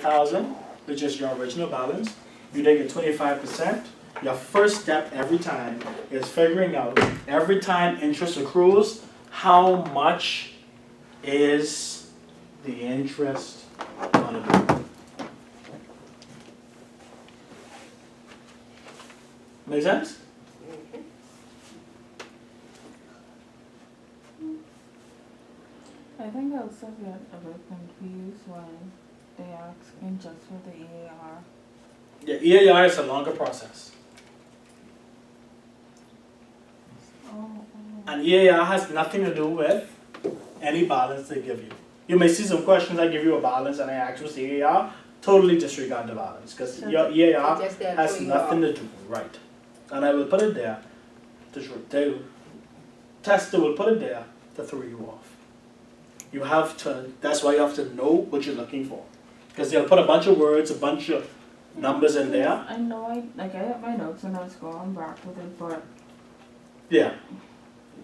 $40,000, which is your original balance. You take your 25%. Your first step every time is figuring out every time interest accrues, how much is the interest gonna be. Make sense? I think I also get a bit confused when they asking just for the EAR. Yeah, EAR is a longer process. And EAR has nothing to do with any balance they give you. You may see some questions, I give you a balance and I ask what's the EAR, totally disregard the balance because your EAR has nothing to do, right. And I will put it there, the tester will put it there to throw you off. You have to, that's why you have to know what you're looking for. Because they'll put a bunch of words, a bunch of numbers in there. I know I got my notes and I was going back with it, but yeah.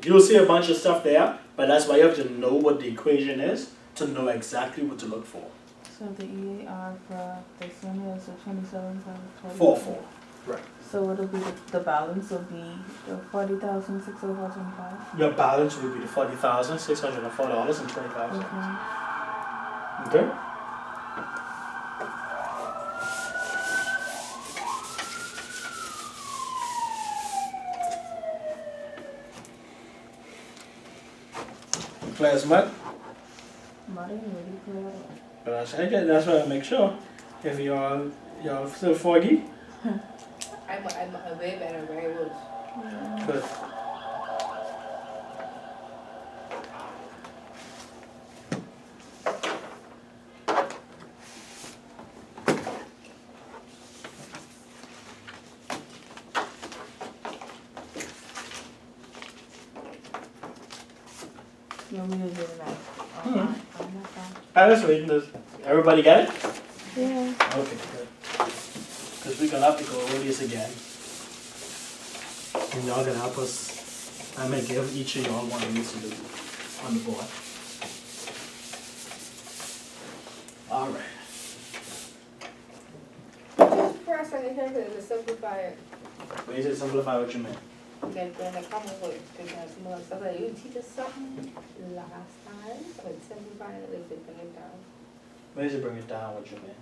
You'll see a bunch of stuff there, but that's why you have to know what the equation is to know exactly what to look for. So the EAR for this one is a 44. Right. So it'll be the balance will be the $40,604.25. Your balance will be the $40,604.25. Okay. Okay? Clear as mud? Mud ain't really clear. But that's why I make sure. If y'all still foggy, I'm a way better, very good. Yeah. good. You want me to do the next? I was waiting to. Everybody get it? Yeah. Okay, good. Because we're gonna have to go over this again. And y'all gonna help us. I'm gonna give each of y'all one of these to do on the board. Alright. First thing you can do is simplify it. When you say simplify, what you mean? Then I come up with because more stuff like you teach us something last time, but simplifying it, like bring it down. When you say bring it down, what you mean?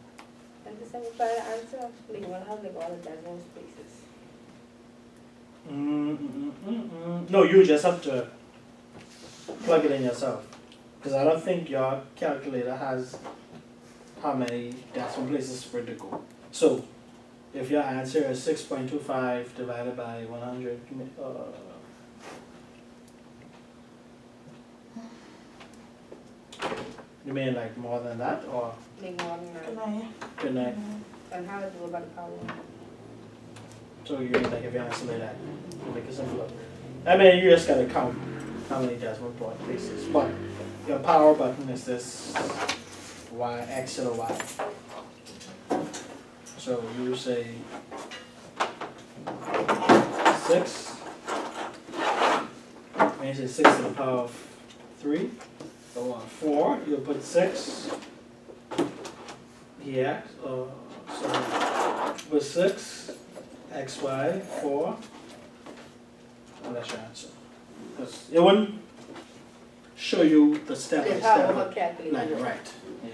And to simplify the answer, like you want to have like all the decimal spaces. No, you just have to plug it in yourself. Because I don't think your calculator has how many decimal places for it to go. So, if your answer is 6.25 divided by 100, you mean like more than that, or? Like more than that. Good night. And how to do about the power. So you mean like if you answer like that, you make it simpler. I mean, you just gotta count how many decimal point places. But your power button is this Y, X or Y. So you say 6. When you say 6 to the power of 3, or 4, you'll put 6. Yeah, so with 6, X, Y, 4. And that's your answer. Because it wouldn't show you the step by It's how step. we'll calculate Like, it. right. Yeah.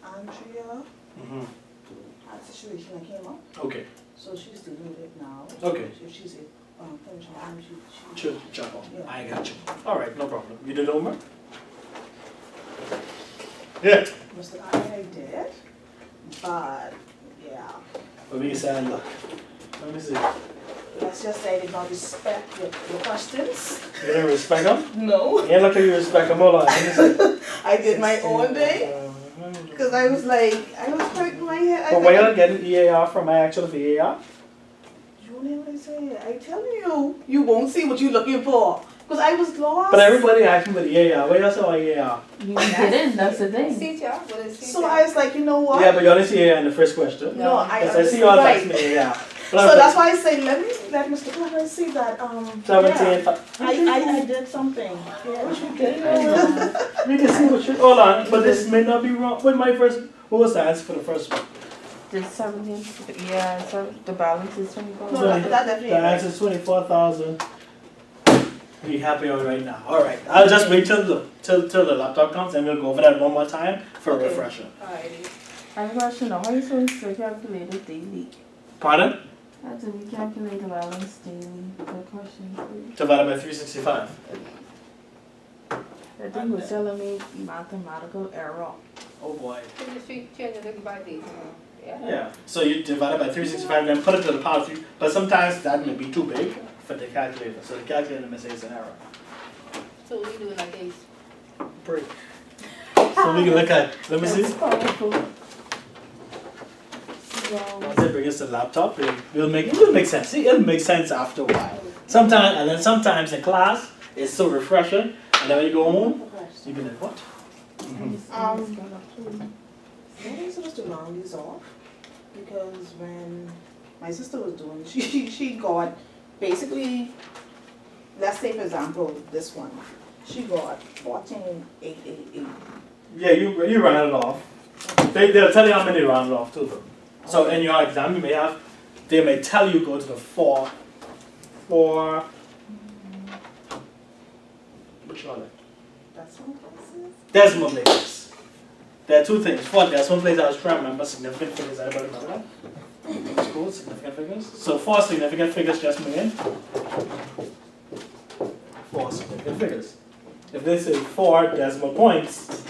Andrea, our situation that came up, Okay. so she's dealing with it now. Okay. If she's finished now, she Sure, jump on. Yeah. I got you. All right, no problem. You did homework? Yeah. Mr. I did, but yeah, Let me say, look. Let me see. let's just say I did not respect your questions. You didn't respect them? No, Yeah, look at you respect them. Hold on. Let me see. I did my own day, because I was like, I was hurting my head. But why y'all getting EAR from my actual EAR? You know what I say? I tell you, you won't see what you're looking for. Because I was lost. But everybody asking for the EAR. Why y'all say about EAR? You didn't, that's the thing. See y'all? What is So I was like, you know what? Yeah, but y'all didn't see EAR in the first question. No, I Yes, I see y'all right. asking the EAR. So that's why I say, let Mr. Connor see that, 17. I did something. Yeah. What you did? We can see what you. Hold on, but this may not be wrong. What was the answer for the first one? The 17, yeah, so the balance is 24. No, that definitely The answer is 24,000. Be happy right now. All right, I'll just wait till the laptop comes and we'll go over that one more time for a refresher. Alrighty. I have a question now. How are you supposed to calculate it daily? Pardon? How do we calculate the balance daily? Good question, please. Divided by 365. I think was telling me mathematical error. Oh boy. Can you change it by days? Yeah. So you divide it by 365 and then put it to the power 3. But sometimes that may be too big for the calculator. So the calculator may say it's an error. So we do it like this. Break. So we can look at, let me see. That's powerful. Once they bring us the laptop, it'll make sense. See, it'll make sense after a while. Sometimes in class, it's so refreshing. And then when you go home, you be like, what? When are you supposed to round these off? Because when my sister was doing, she got basically, let's say for example, this one, she got 14,888. Yeah, you round it off. They'll tell you how many round it off too though. So in your exam they may tell you go to the four which one? Decimal places. There are two things. For decimal places I was trying to remember significant figures. Anybody remember that? It's cool, significant figures. So 4 significant figures just mean 4 significant figures. If this is 4 decimal points,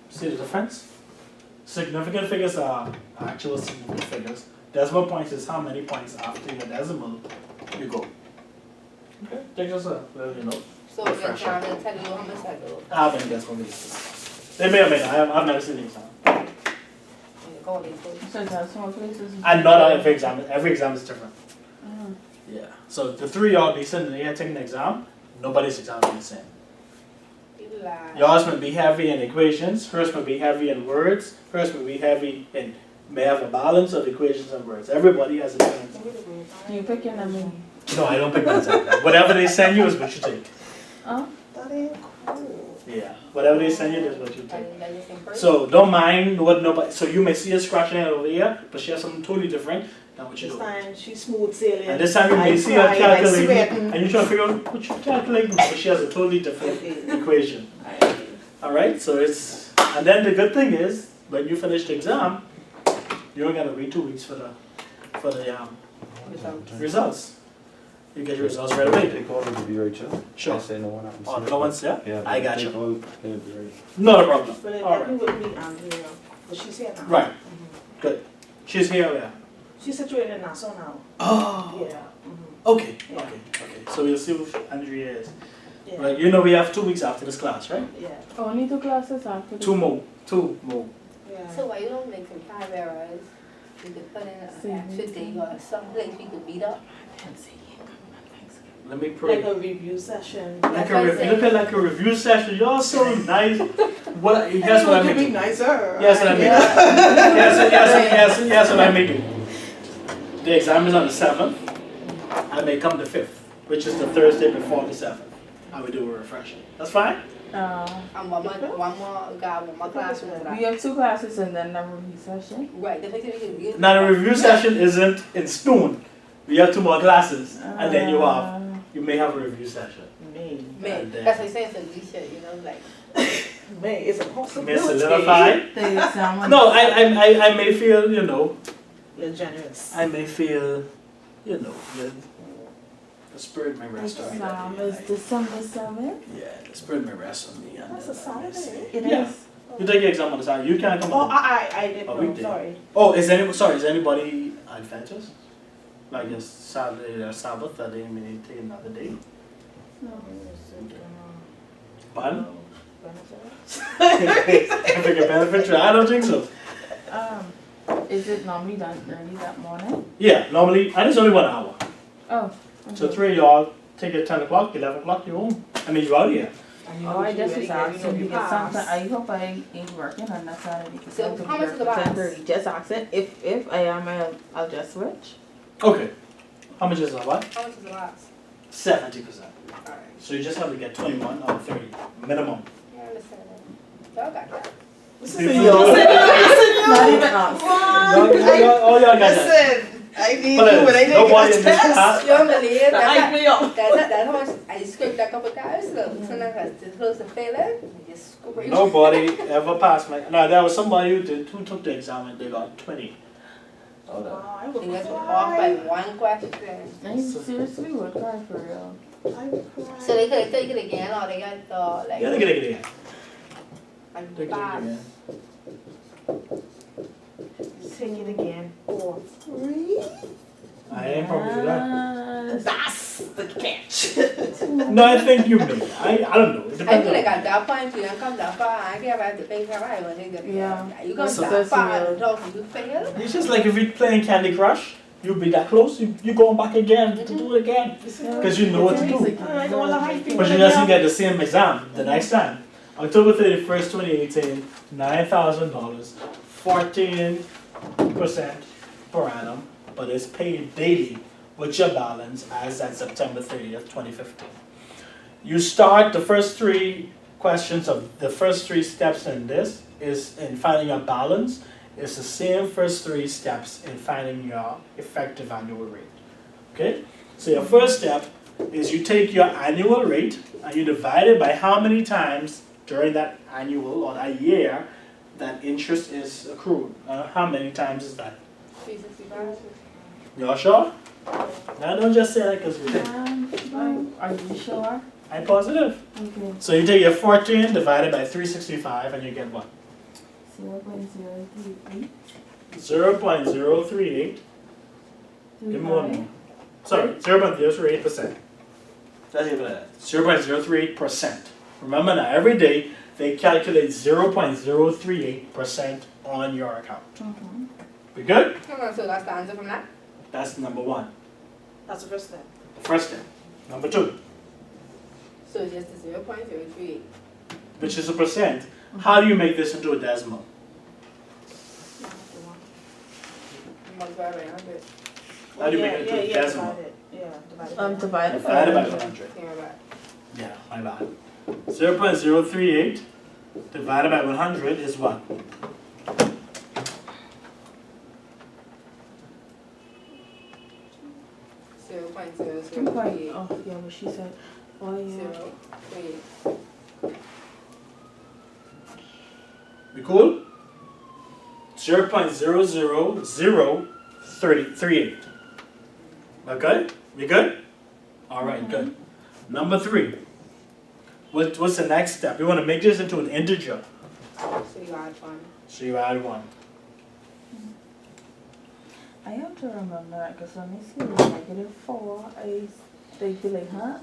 see the difference? Significant figures are actual significant figures. Decimal points is how many points after your decimal you go. Okay, take just a little, So we're trying to tell you how much I do. I haven't decimal places. They may or may not. I've never seen the exam. So that's one places. And not every exam. Every exam is different. Mm. Yeah. So the 3 y'all be sitting here taking the exam. Nobody's exam is the same. Yours may be heavy in equations, hers may be heavy in words, hers may be heavy in, may have a balance of equations and words. Everybody has a different. You pick your number. No, I don't pick my exam. Whatever they send you is what you take. Oh? That is cool. Yeah. Whatever they send you is what you take. So don't mind what nobody, so you may see her scratching it over here, but she has something totally different than what you This do. time she's smooth sailing. And this time you may see her cried, calculating, and you try to figure out what you're calculating, but she has a totally different equation. Alright, so it's, and then the good thing is, when you finish the exam, you don't gotta wait 2 weeks for the results. You get your results right away. Take all of the VHL. Sure. I say no one happens. Oh, no one's there? Yeah. I got take you. all, they'll be right. Not a problem. But it Alright. definitely would be Andrea, but she's here now. Right. Good. She's here, yeah. She's situated in Nassau now. Oh. Yeah. Okay, Yeah. okay. So we'll see what Andrea is. Yeah. Right, we have 2 weeks after this class, right? Yeah. Only 2 classes after this. 2 more. 2 more. Yeah. So why you don't make some time errors? You could put in an extra day or some place we could meet up. Let me pray. Like a review session. Like a review session. You're so nice. What? Guess what I could be make? nicer. Yes, what I make. Yes, what I make. The exam is on the 7th. I may come the 5th, which is the Thursday before the 7th. I will do a refresher. That's fine. And one more class. We have 2 classes and then a review session. Right, the thing we could Now the review session isn't in stone. We have 2 more classes, and then you may have a review session. Man, that's what I say, so we should, like. May, it's a May possibility. solidify. The exam. No, I may feel, You're generous. I may feel, the spirit may rest on me. Exam that is day. December 7th. Yeah, the spirit may rest on me. And That's a Saturday. It Yeah. is. You take your exam on the side. You can't come. Oh, on. I didn't Oh, know, we did. sorry. Oh, is anybody Adventist? Like it's Saturday or Sabbath that they may take another day? No. Pardon? Figure benefit? I don't think so. Is it normally done early that morning? Yeah, normally, and it's only 1 hour. Oh. So 3 of y'all take it 10 o'clock, 11 o'clock, you're home. I mean, you're out here. And you Oh, know I if you just really was get, you know, asking you because pass. sometimes I hope I ain't working on that Saturday because So I have to how much is the work box? till 10:30. Just asking if I am, I'll just switch. Okay. How much is that? What? How much is the box? 70%. Alright. So you just have to get 21 out of 30 minimum. Yeah, I understand that. Y'all got that. Listen, People yo, do it. Not even us. Y'all got that. Listen, I need But you when I nobody take in a this test. class. Yo, Malay, Hype me up. that's how much I scraped that couple times. So it's close to failing. I just scraped. Nobody ever passed my. No, there was somebody who took the exam and they got 20. Oh, no. I They would just off by cry. one question. I seriously would cry for real. I would cry. So they could have taken it again, or they got like. Yeah, they get it again. and They get it pass. again. Take it again for free. I ain't probably do that. Yes. That's the catch. No, I think you may. I don't know. It I depends feel like on. at that point you don't come that far. I can't have to pay for it when they get it. Yeah. You come So that that's far real. and talk, you fail. It's just like if you're playing Candy Crush, you'll be that close, you going back again to do it again. Because you know what to do. I don't want to hype people. But you doesn't get the same exam the next time. October 31st, 2018, $9,000, 14% per annum, but it's paid daily with your balance as at September 30th, 2015. You start the first three questions of the first three steps in this is in finding your balance. It's the same first three steps in finding your effective annual rate. Okay? So your first step is you take your annual rate and you divide it by how many times during that annual or that year that interest is accrued. How many times is that? 365. Y'all sure? Now don't just say that because we think. Are you sure? I'm positive. Okay. So you take your 14 divided by 365 and you get what? 0.038. 0.038. Give me one more. Sorry, 0.038%. That's even that. 0.038%. Remember now, every day they calculate 0.038% on your account. Mm-hmm. We good? So that's the answer from that? That's number one. That's the first step. First step. Number two, So it's just the 0.038. which is a percent. How do you make this into a decimal? Multiply by 100. How do you make it into a decimal? Divide it. Yeah, divide it. Divided by Divided by 100. 100. Think about it. Yeah, my bad. 0.038 divided by 100 is what? Two point, oh, yeah, what she said. Oh, yeah. 0.038. We cool? 0.00038. Okay? We good? Alright, good. Number three. What's the next step? We want to make this into an integer. So you add 1. So you add 1. I have to remember that because when I see -4, they be like, huh?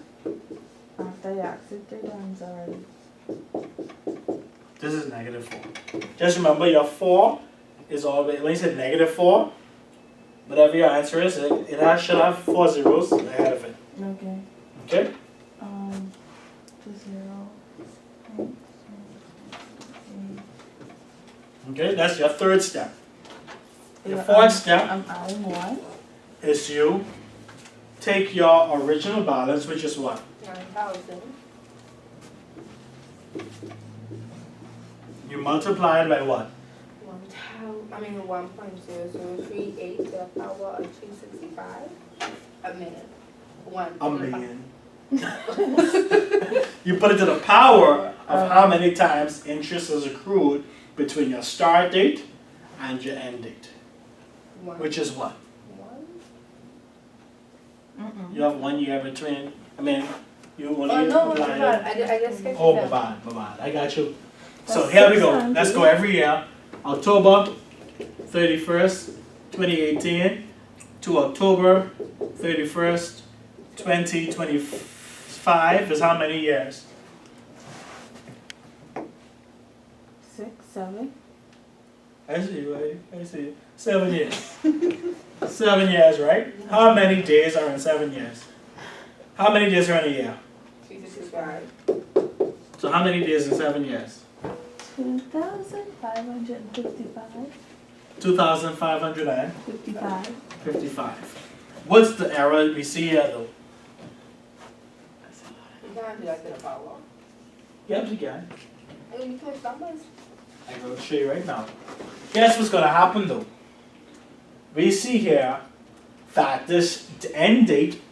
After I asked it 3 times already. This is -4. Just remember your 4 is always, when you say -4, whatever your answer is, should have 4 zeros ahead of it. Okay. Okay? 0. Okay, that's your third step. Your fourth step I'm adding 1. is you take your original balance, which is what? 9,000. You multiply it by what? 1.0038 to the power of 365. A million. 1. A million. You put it to the power of how many times interest is accrued between your start date and your end date, 1. which is what? 1. You have 1 year between, you only Oh no, apply I just skipped Oh, that. my bad. I got you. So That's here we go. 600. Let's go every year. October 31st, 2018 to October 31st, 2025 is how many years? 6, 7. I see you, I see you. 7 years. 7 years, right? How many days are in 7 years? How many days are in a year? 365. So how many days in 7 years? 2,555. 2,555. 55. What's the error we see here though? You can't do that to the power. Yep, you can. I mean, you can numbers. I'm going to show you right now. Guess what's going to happen though? We see here that this end date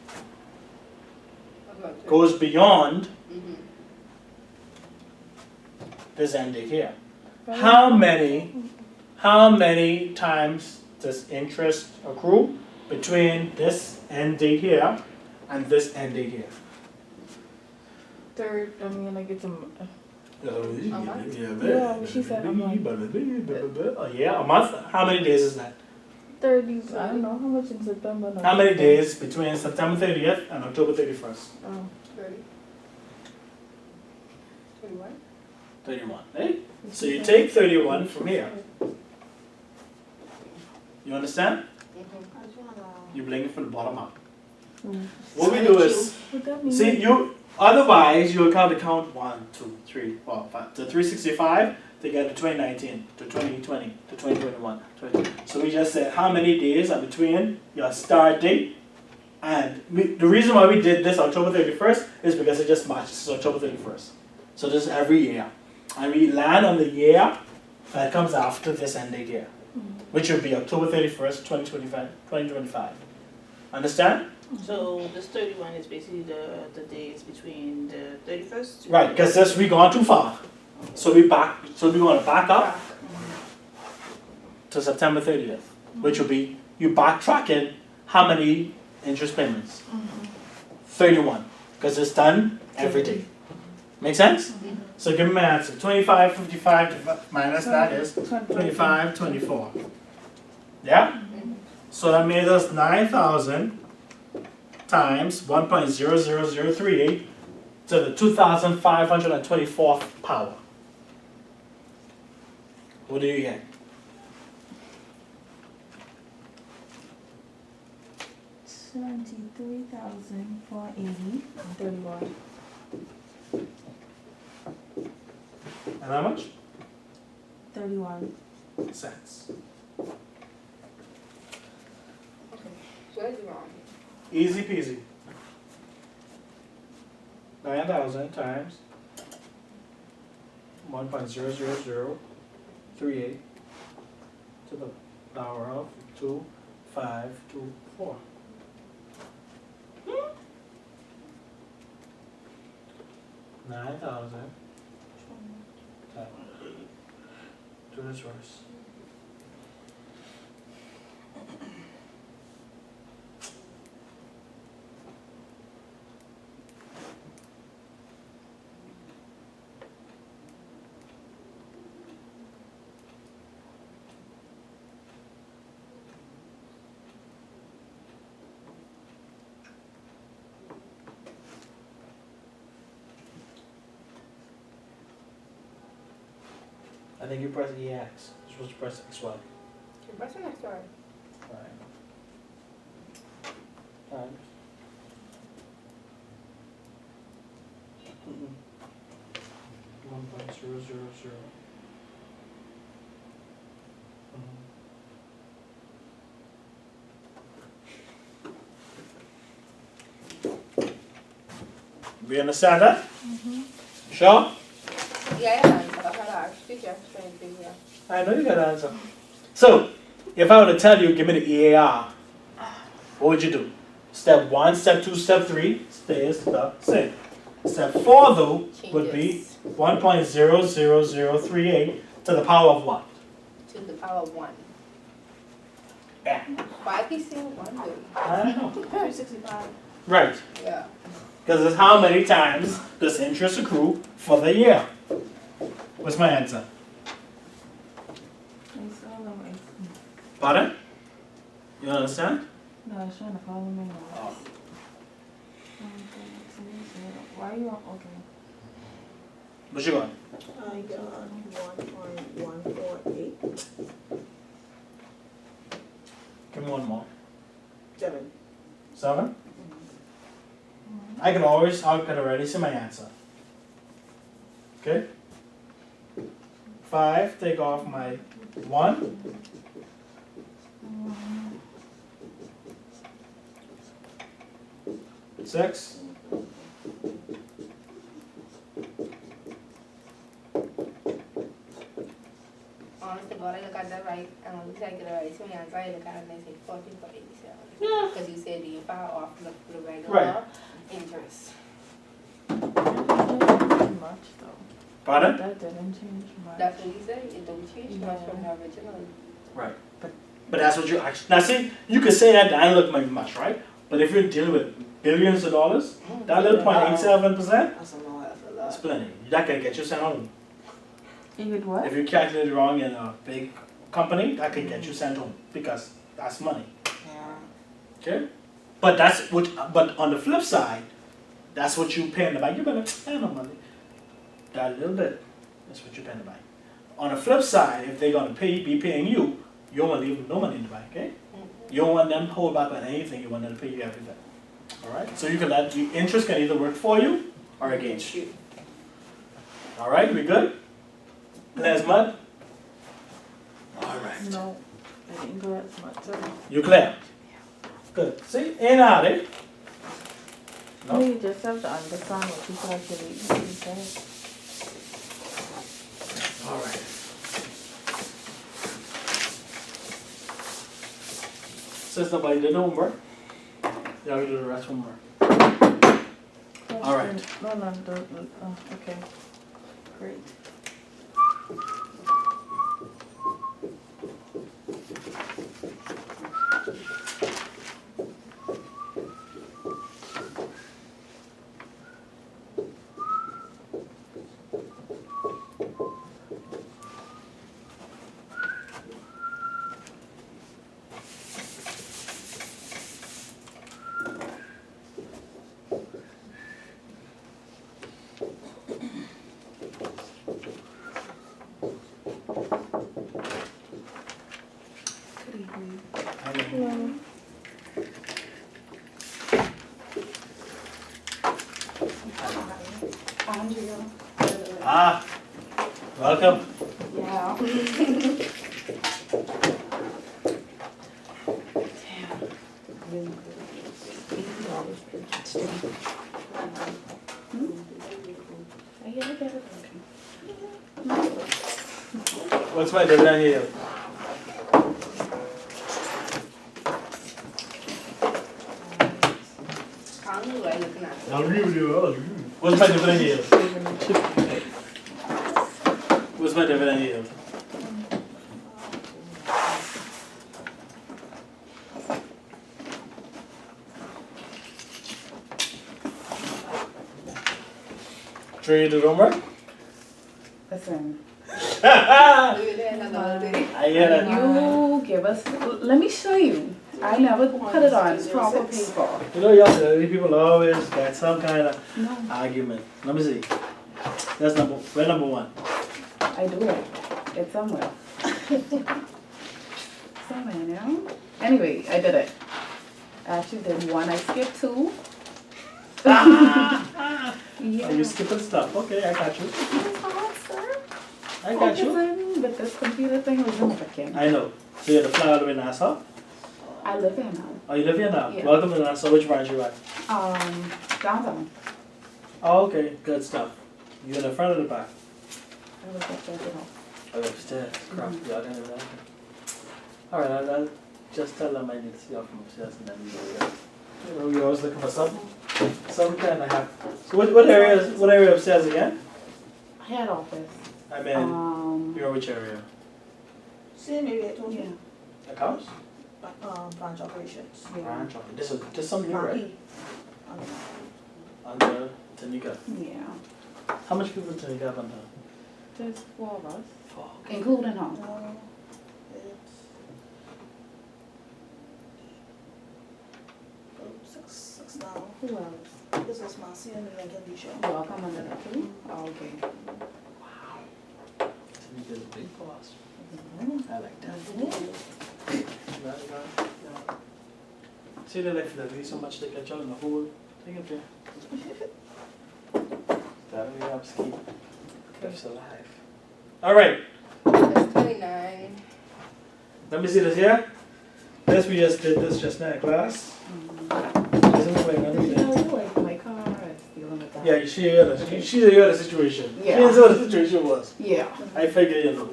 goes beyond this end date here. How many times does interest accrue between this end date here and this end date here? Third, I mean, like it's a. Yeah, she said a month. Yeah, a month. How many days is that? 30. I don't know how much in September. No. How many days between September 30th and October 31st? Oh. 30. 21. 31, right? So you take 31 from here. You understand? I just wanna. You bring it from the bottom up. Mm. What we do is, Would that mean see, otherwise you account 1, 2, 3, 4, 5, to 365 to get to 2019, to 2020, to 2021. So we just said how many days are between your start date and the reason why we did this October 31st is because it just matches October 31st. So this is every year. And we land on the year that comes after this end date here, which would be October 31st, 2025. Understand? So this 31 is basically the days between the 31st. Right, because this we gone too far. So we want to back up to September 30th, which will be you backtracking how many interest payments? 31, because it's done every day. Make sense? So give me my answer. 25.55 minus that is 25.24. Yeah? So that made us 9,000 times 1.00038 to the 2,524th power. What do you get? $73,480.31. And how much? 31. Cents. Okay. What is wrong? Easy peasy. 9,000 times 1.00038 to the power of 2,524. Hmm? 9,000 to the source. I think you press EX. You're supposed to press XY. You're pressing next one. Right. Times. 1.000. We understand that? Sure? Yeah, I answer. I had asked you just trying to figure out. I know you got an answer. So, if I were to tell you, give me the EAR, what would you do? Step 1, step 2, step 3 stays the same. Step 4, though, would be 1.00038 to the power of what? To the power of 1. Yeah. Why is he saying 1 though? I don't know. 365. Right. Yeah. Because it's how many times does interest accrue for the year? What's my answer? It's all over. Pardon? You understand? No, I was trying to follow me now. Oh. Why are you on? Okay. What you got? I got 1.148. Give me one more. 7. 7? I could already see my answer. Okay? 5, take off my 1. 6. Honest to God, I look at that right, and when you take it right, so I look at it and I say 14 for 87. Yeah. Because you said the file off the regular Right. interest. That didn't change much though. Pardon? That didn't change much. That's what you said, it don't change much from the original. Right. But that's what you actually, now see, you could say that doesn't look like much, right? But if you're dealing with billions of dollars, that little 0.87%, That's a lot, that's a that's lot. plenty. That can get you sent home. You could what? If you calculate it wrong in a big company, that can get you sent home because that's money. Yeah. Okay? But that's what, but on the flip side, that's what you pay in the bank. You're gonna pay no money. That little bit, that's what you pay in the bank. On the flip side, if they're gonna be paying you, you don't want to leave them no money in the bank, okay? You don't want them to hold back on anything, you want them to pay you everything. Alright? So you can let the interest can either work for you or against you. Alright, we good? There's mud? Alright. No, I didn't go as much. You clear? Good. See, ain't hard, eh? No, No? you just have to understand what you calculate. What you said. Alright. Since nobody did homework, y'all can do the rest homework. All right. No, okay. Great. Hello. Andrea. Ah, welcome. Yeah. What's my dividend yield? How long do I looking at? What's my dividend yield? What's my dividend yield? Sure you did homework? Listen, I Do it there another day. hear that. you give us, let me show you. I never put it on proper paper. You know, y'all silly people always got some kind of No, argument. Let me see. That's where number 1? I do it. It's somewhere. Somewhere now. Anyway, I did it. I actually did 1. I skipped 2. Yeah. Oh, you skipping stuff. Okay, I got you. It's hard, sir. I got you. Focusing with this computer thing was working. I know. So you're the fly all the way in Nassau? I live here now. Oh, you live here now? Yeah. Welcome to Nassau. Which branch you at? Downtown. Oh, okay. Good stuff. You in the front or the back? I was upstairs, you know. Oh, upstairs. Crap. Y'all didn't even know. Alright, I'll just tell them I need to see y'all from upstairs and then we go there. You know, you're always looking for some kind of have. So what area upstairs again? Head office. I mean, you're which area? Same area, told you. Accounts? Branch operations. Branch office. This something new, right? Marquee. Under Tanika. Yeah. How much people does Tanika have under? There's 4 of us. 4. Including her. No, it's six now. Who else? This is Marcy and Lincoln Disha. You all come under that too? Oh, okay. Tanika's a big boss. I like that. See, they like Flavie so much they catch all in the hole. Take it there. That way upkeep. Life's alive. All right. That's 29. Let me see this here. This we just did this just now in class. This is like My car is dealing with that. yeah, she heard the situation. Yeah. She didn't know what the situation was. Yeah. I figure you know.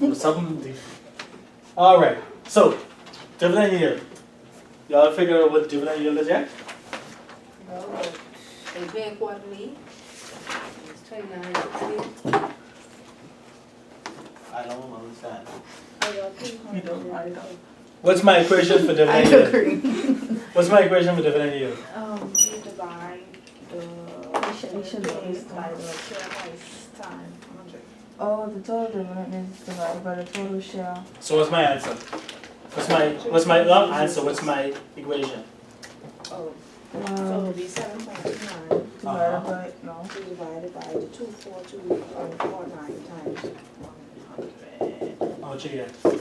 There's something deep. All right. So dividend yield. Y'all figure out what dividend yield is yet? No, but they pay quarterly. It's 29. I don't understand. You don't, I don't. What's my equation for I dividend yield? agree. What's my equation for dividend yield? You divide You should know this by time. the share price time 100. Oh, the total dividend is divided by the total share. So what's my answer? What's my not answer? What's my equation? Oh, so it'll be 7.29 Divided by, no. divided by the 242.49 times 100. How much you get? I got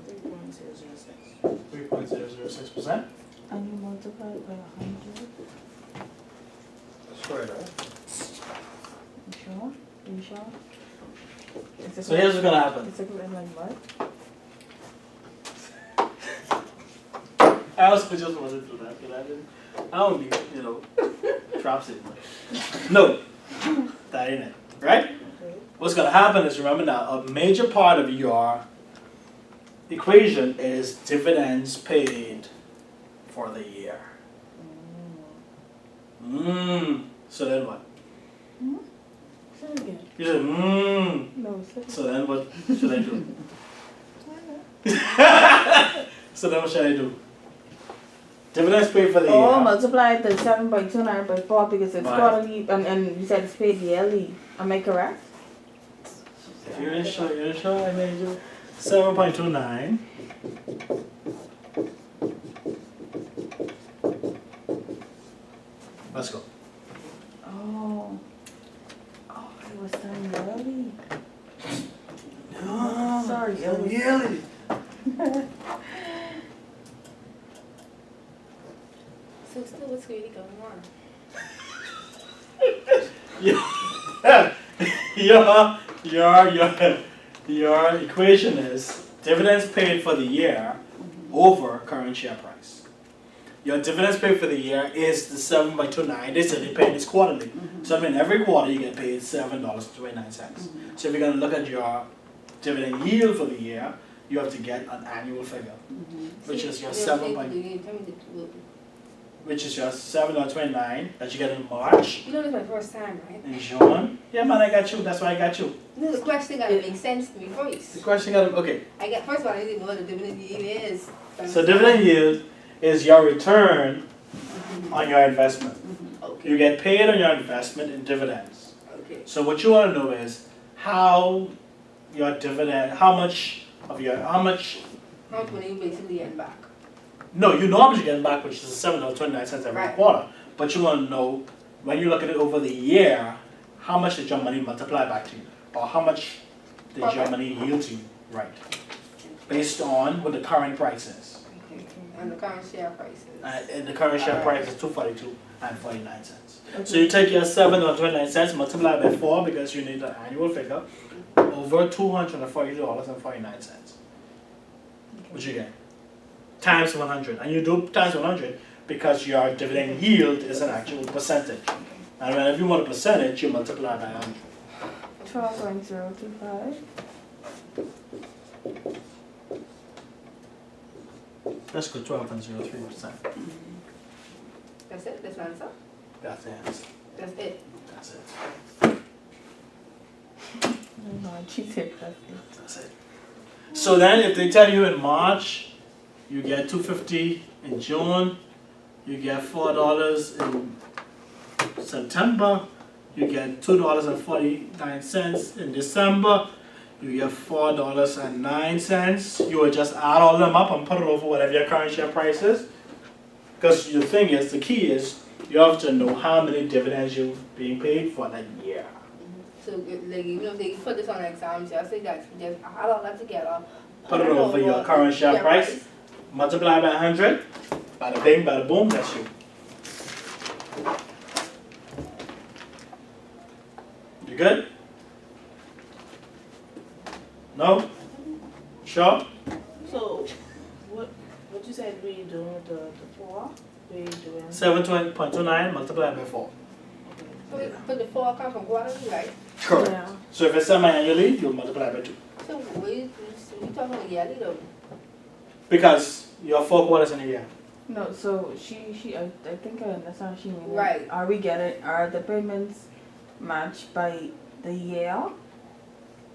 3.006. 3.006%. And you multiply it by 100. Sure, right? You sure? Are you sure? So here's what's gonna happen. It's equivalent like what? I also just wanted to do that, but I don't need, drops it. No, that ain't it, right? What's gonna happen is, remember now, a major part of your equation is dividends paid for the year. So then what? Say it again. You said, No, say it. So then what should I do? So then what should I do? Dividends paid for the Oh, year. multiply the 7.29 by 4 because it's Right. quarterly and you said it's paid yearly. Am I correct? If you're sure I made you 7.29. Let's go. Oh. Oh, it was done yearly. No, Sorry, so it was- yearly. So still what's really going on? Your equation is dividends paid for the year over current share price. Your dividends paid for the year is the 7.29. They said they pay this quarterly. So I mean every quarter you get paid $7.29. So if you're gonna look at your dividend yield for the year, you have to get an annual figure, which is your which is your $7.29 that you get in March. You know this is my first time, right? In June. Yeah man, I got you. That's why I got you. No, the question gotta make sense to me first. The question got okay. First of all, I didn't know what a dividend yield is. So dividend yield is your return on your investment. Okay. You get paid on your investment in dividends. Okay. So what you want to know is how your dividend, how much How much money you basically get back? no, you know how much you're getting back, which is $7.29 every Right. quarter. But you want to know, when you look at it over the year, how much did your money multiply back to you? Or how much did your Okay. money yield to you? Right. Based on what the current price is. Okay. And the current share prices. And the current share price is $242.49. So you take your $7.29, multiply by 4 because you need the annual figure, over $240.49. What you get? Times 100. And you do times 100 because your dividend yield is an actual percentage. And when if you want a percentage, you multiply by 100. 12.025. Let's go 12.03%. That's it? That's the answer? That's the answer. That's it? That's it. No, she said that's it. That's it. So then if they tell you in March, you get $2.50 in June, you get $4 in September, you get $2.49 in December, you get $4.09. You would just add all them up and put it over whatever your current share price is. Because the thing is, the key is, you have to know how many dividends you're being paid for that year. So, like, even if they put this on an exam, just say that you just add all that together. Put it over your current share price, multiply by 100, bada bing, bada boom, that's you. You good? No? Sure? So, what you said we doing with the 4? We doing? 7.29 multiplied by 4. But the 4 come from quarterly, right? Correct. Yeah. So if it's semi-annually, you multiply by 2. So we talking yearly though. Because you have 4 quarters in a year. No, so I think I understand what she means. Right. Are the payments matched by the year?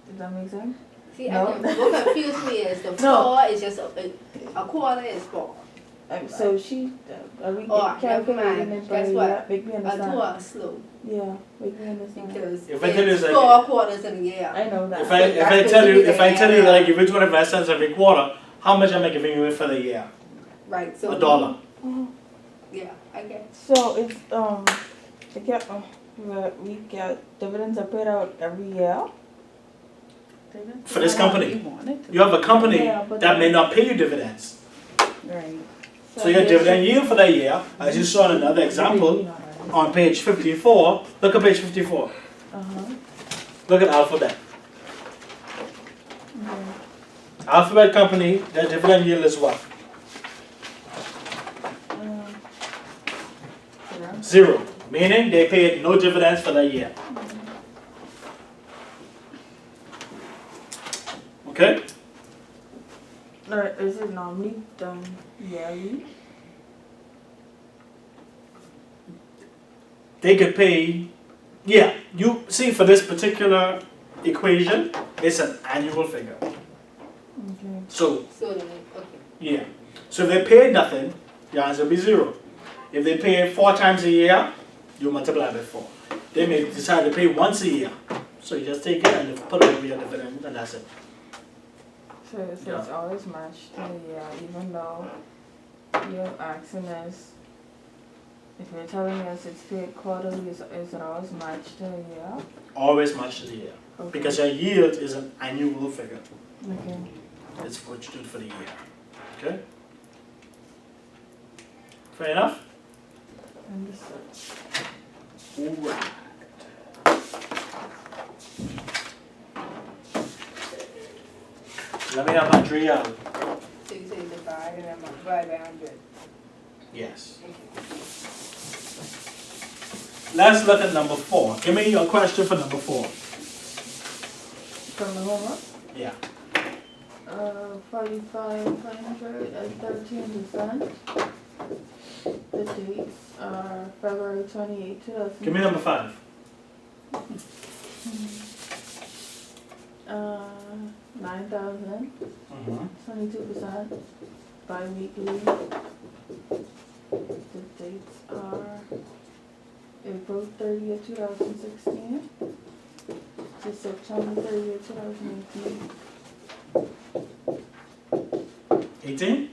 Does that make sense? See, No. what confused me is the No. 4 is just a quarter is 4. So are we Oh, never calculating mind. it by Guess year? what? Make me A 2 understand. are slow Yeah, make me understand. because If I tell you it's it's 4 quarters in a year. I know that. If I tell you that I give you 25 cents every quarter, how much am I giving you for the year? Right. So $1. Yeah, I get. So it's we get dividends are paid out every year. For this company. You have a company Yeah, but that may not pay you dividends. Right. So your dividend yield for that year, as you saw in another example, on page 54, look at page 54. Look at Alphabet. Okay. Alphabet company, their dividend yield is what? 0. Meaning they paid no dividends for that year. Okay? Is it normally done yearly? They could pay, yeah, you see for this particular equation, it's an annual figure. Okay. So, So then, okay. yeah. So if they pay nothing, your answer will be 0. If they pay 4 times a year, you multiply by 4. They may decide to pay once a year. So you just take it and you put it over your dividend and that's it. So it's always matched to the year, even though you're asking us, if you're telling us it's paid quarterly, is it always matched to the year? Always match to the year. Okay. Because your yield is an annual figure. Okay. It's what you do for the year. Okay? Fair enough? Understood. Alright. Let me have my trial. So you say divide and then multiply by 100. Yes. Let's look at number 4. Give me your question for number 4. From the homework? Yeah. 4,500 and 13%. The dates are February 28, 2000. Give me number 5. 9,000. Mm-hmm. 22% bi-weekly. The dates are April 30th, 2016 to September 30th, 2018. 18?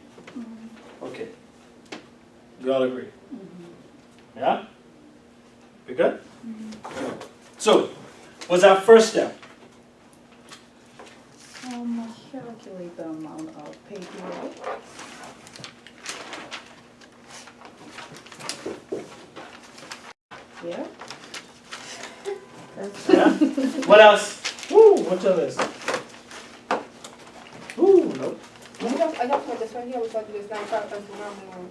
Okay. We all agree? Yeah? We good? So, what's our first step? Calculate the amount of paperwork. Yeah. Yeah? What else? Woo, what's all this? Ooh, nope. I got for this one here, we got to do this 95 plus 1.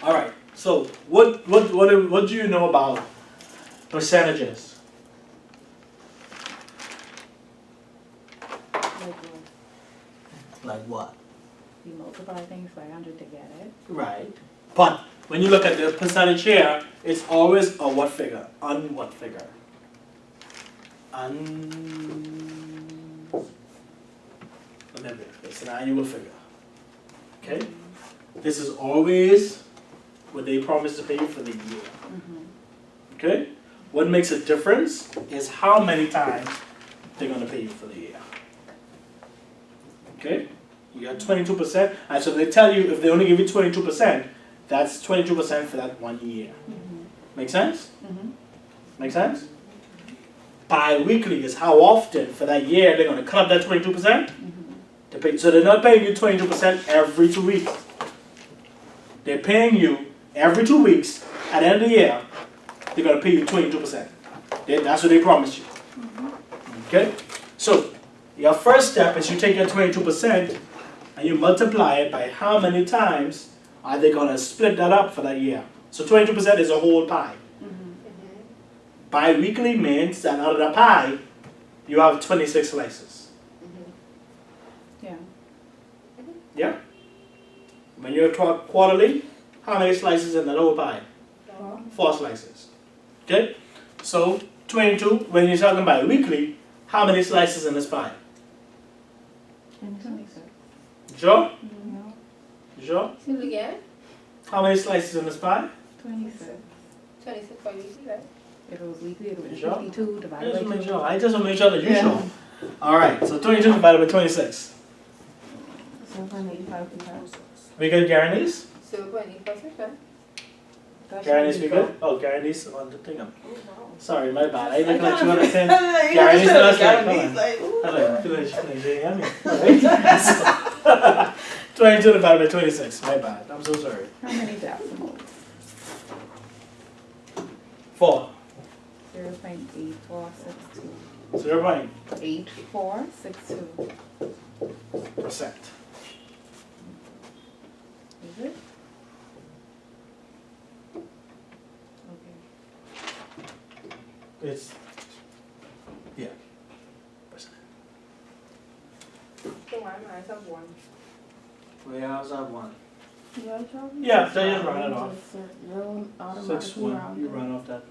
All right. So, what do you know about percentages? Like what? You multiply things by 100 to get it. Right. But when you look at the percentage here, it's always a what figure? What figure? Remember, it's an annual figure. Okay? This is always what they promise to pay you for the year. Okay? What makes a difference is how many times they're gonna pay you for the year. Okay? You got 22%, and so they tell you if they only give you 22%, that's 22% for that 1 year. Make sense? Make sense? Bi-weekly is how often for that year they're gonna cut up that 22%. So they're not paying you 22% every 2 weeks. They're paying you every 2 weeks. At the end of the year, they're gonna pay you 22%. That's what they promise you. Okay? So your first step is you take your 22% and you multiply it by how many times are they gonna split that up for that year. So 22% is a whole pie. Bi-weekly means that out of the pie, you have 26 slices. Yeah. Yeah? When you're quarterly, how many slices in that whole pie? 4 slices. Okay? So 22, when you're talking about weekly, how many slices in this pie? 26. Sure? Sure? See it again? How many slices in this pie? 26. 26 by weekly, right? If it was weekly, it would be Sure. 52 I divided just by make 2. sure. I just want to make sure that you Yeah. sure. Alright, so 22 divided by 26. 7.85%. We good, guarantees? 0.8%, right? Guarantees we good? Oh, guarantees on the thing. Sorry, my bad. I I look like you kinda- understand. Yeah, Guarantees, sure, that's like, guarantees, like, ooh. I like, feel like yummy. 22 divided by 26. My bad. I'm so sorry. How many decimals? 4. 0.8462. 0.8%. 8462. Is it? Okay. It's, yeah. Percent. So why am I have 1? We also have 1. Yeah, so you just run it off. You'll 6, automatically 1. round You it. run off that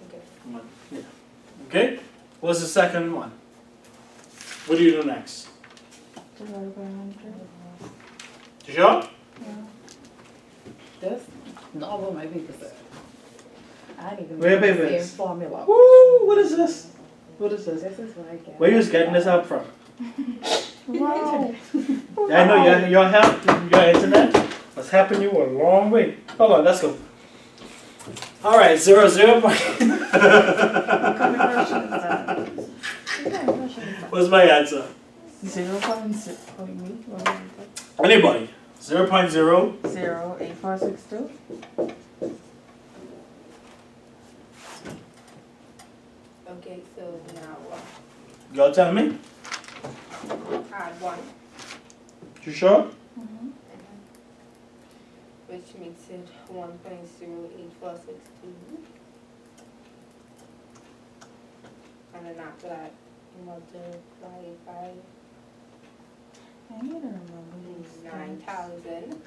Okay. 1. Yeah. Okay? What's the second one? What do you do next? Divided by 100. You sure? Yeah. That's not what my paper said. I didn't even Where your know the paper same is? formula. Woo! What is this? What is this? This is what I get. Where you getting this up from? Wow. I know your help, your internet has helping you a long way. Hold on, let's go. All right, 0, 0. What kind of question is that? What kind of question is that? What's my answer? 0.6. Oh, you mean? What is it? Anybody? 0.0. 0.8462. Okay, so now Y'all tell me. add 1. You sure? Which makes it 1.08462. And then after that, you multiply it by I need to remember these 9,000.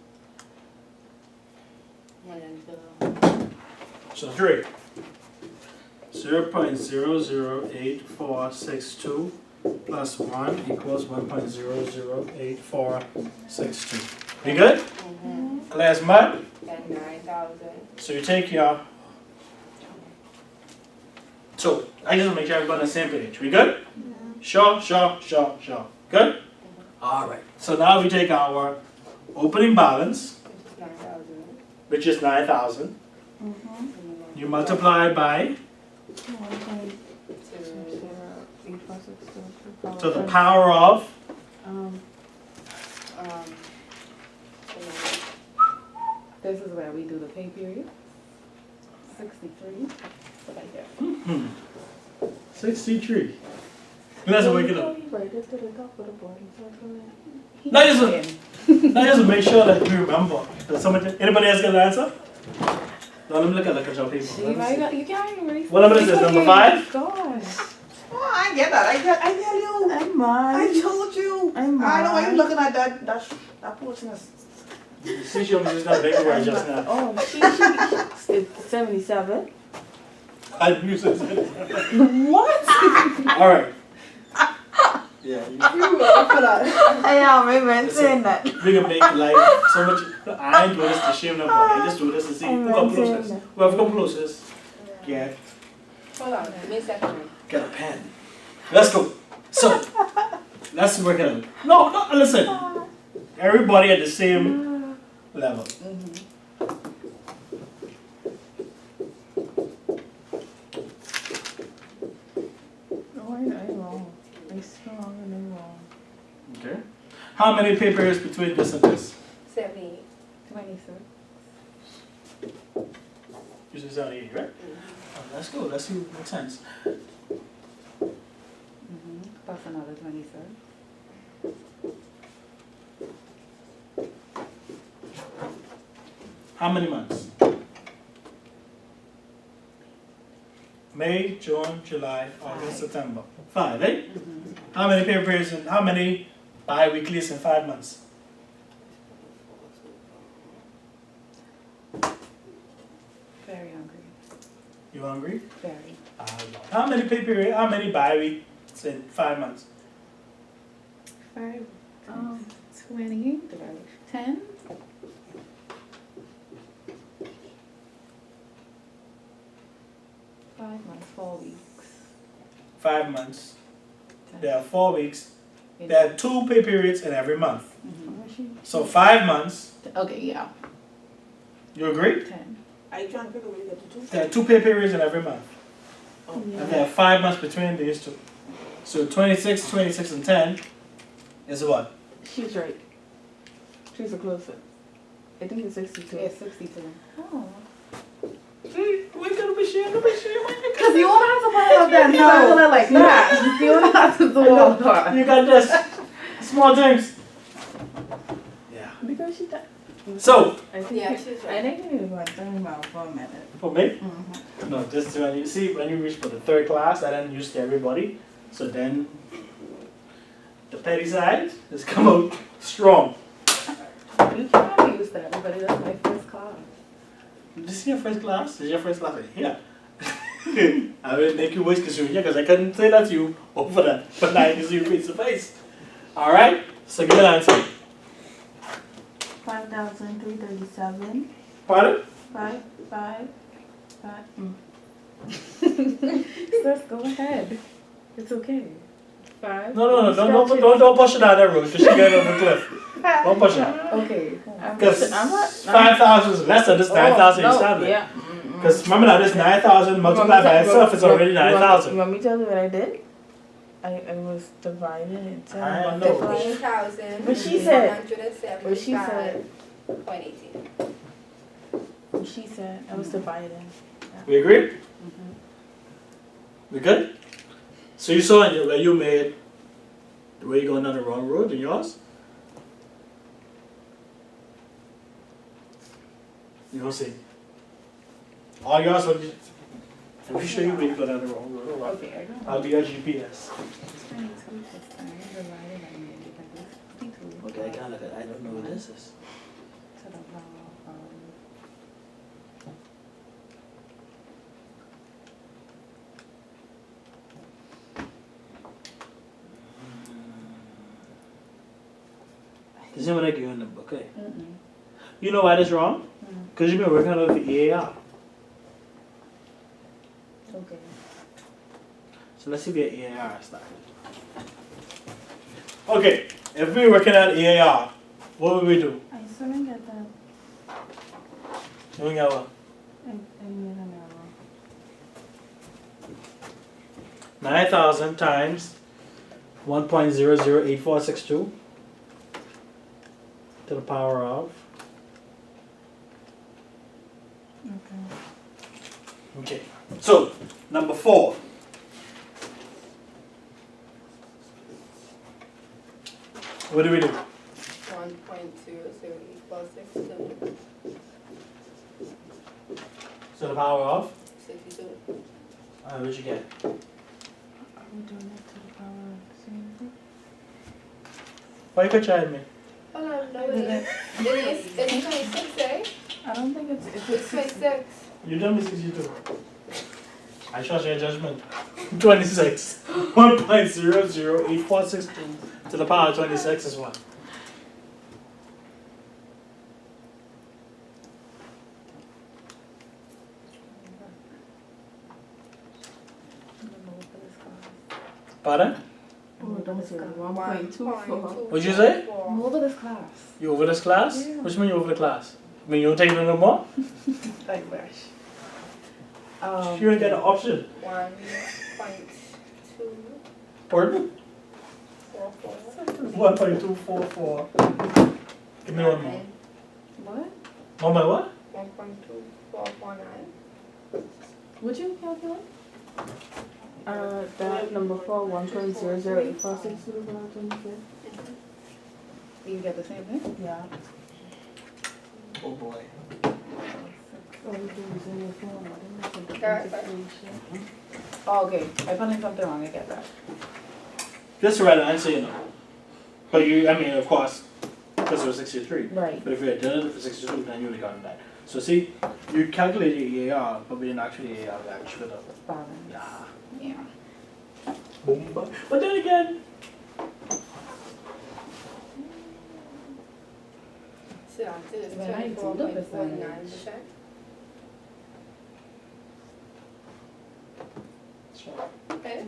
And then So 3. 0.008462 plus 1 equals 1.008462. We good? Clear as mud? and 9,000. So you take your. So I just want to make sure everybody on the same page. We good? Sure. Good? Alright. So now we take our opening balance, 9,000. which is 9,000. You multiply by to the power of This is where we do the pay period. 63. So right there. 63. Let's wake it up. Right up to the top of the board and circle it. Now just make sure that you remember. That anybody else got an answer? No, let me look at the control people. You can't even read. What number is this? Number 5? Gosh. Oh, I get that. I tell you. I'm mad. I told you. I'm I know why mad. you're looking at that portion of. See, she almost just got a big word just now. Oh, it's 77. I knew this. What? Alright. Yeah, You were for that. I am, I meant saying that. we can make life so much. I ain't doing this to shame nobody. I just do this to see who come closest. Whoever come closest, get Hold on, give me a second. Get a pen. Let's go. So, let's work it out. No, listen. Everybody at the same level. Oh, I'm wrong. I strong and I'm wrong. Okay. How many papers between this and this? 78. 26. You said 78, right? Oh, let's go. Let's see what makes sense. Plus another 26. How many months? May, June, July, August, September. 5, eh? How many paper periods and how many bi-weeklies in 5 months? Very hungry. You hungry? Very. How many paper periods, how many bi-weeks in 5 months? 5. 28. 10. 5 months, 4 weeks. 5 months. 10. There are 4 weeks. There are 2 pay periods in every month. Mhm. So 5 months. Okay, yeah. You agree? 10. Are you trying to figure out where you get the two? There are 2 pay periods in every month. Oh. And there are 5 months between these two. So 26, 26, and 10 is what? She's right. She's the closest. I think it's 62. It's 62. Oh. See, we're gonna be sharing, Because you won't have to put it up there. No, like that. You don't have to do all that. You got this. Small things. Yeah. Because she died. So, I think Yeah, you- she's I right. think you need to go and turn him out for a minute. for me? Mm-hmm. No, just when you see, when you reach for the 3rd class, I didn't use to everybody. So then, the petty side has come out strong. You can't be used to everybody. That's my first class. This is your first class? This is your first class? Yeah. I will make you waste because you're here because I couldn't say that to you over that. But now I can see you face to face. Alright? So give me an answer. 5,337. Pardon? 5, 5, 5. Sis, go ahead. It's okay. 5. No, don't push it down that road because she got over the cliff. Don't push it. Okay. Because I'm not. 5,000 is less than this 9,000 you started. Yeah. Because remember now, this 9,000 multiplied by itself is already You 9,000. want me to tell you what I did? I was dividing it. I know. 15,000. What she said. 175. What she said. 0.18. What she said. I was dividing. We agree? We good? So you saw in where you made, where you going down the wrong road in yours? You don't see. All yours will be, let me show you where you go down the wrong road. Hold on. Okay, I know. I'll be your GPS. Okay, I can't look at, I don't know what this is. This is what I give you in the book, okay? You know why that's wrong? Because you've been working on the EAR. Okay. So let's see if your EAR started. Okay, if we're working on EAR, what would we do? I still didn't get that. Doing our I made an error. 9,000 times 1.008462 to the power of. Okay. Okay, so number 4. What do we do? 1.00 equals 62. So the power of? 62. What'd you get? Are we doing it to the power of the same thing? Why you could try me? Hold on, no, it's 26, eh? I don't think it's It's 26. You done me 62. I trust your judgment. 26. 1.008462 to the power of 26 is what? Pardon? Oh, don't say 1.24. What'd you say? I'm over this class. You over this class? Yeah. What you mean you over the class? I mean you don't take it no more? Like brush. You ain't got an option. 1.244. Pardon? 1.244. Give me one more. What? One by what? 1.2449. Would you calculate? That number 4, 1.008462 divided 26. You get the same thing? Yeah. Oh boy. Oh, you're using your phone. I didn't make a Alright, differentiation. Oh, okay. I found something wrong. I get that. Just the right answer, you know. But you, I mean, of course, because it was 63. Right. But if you had done it for 62, then you would have gotten that. So see, you calculated your AR, but we didn't actually AR that. Should have. Balance. Yeah. Yeah. Boom. But then again, So answer is When I do the 24.49%. Okay.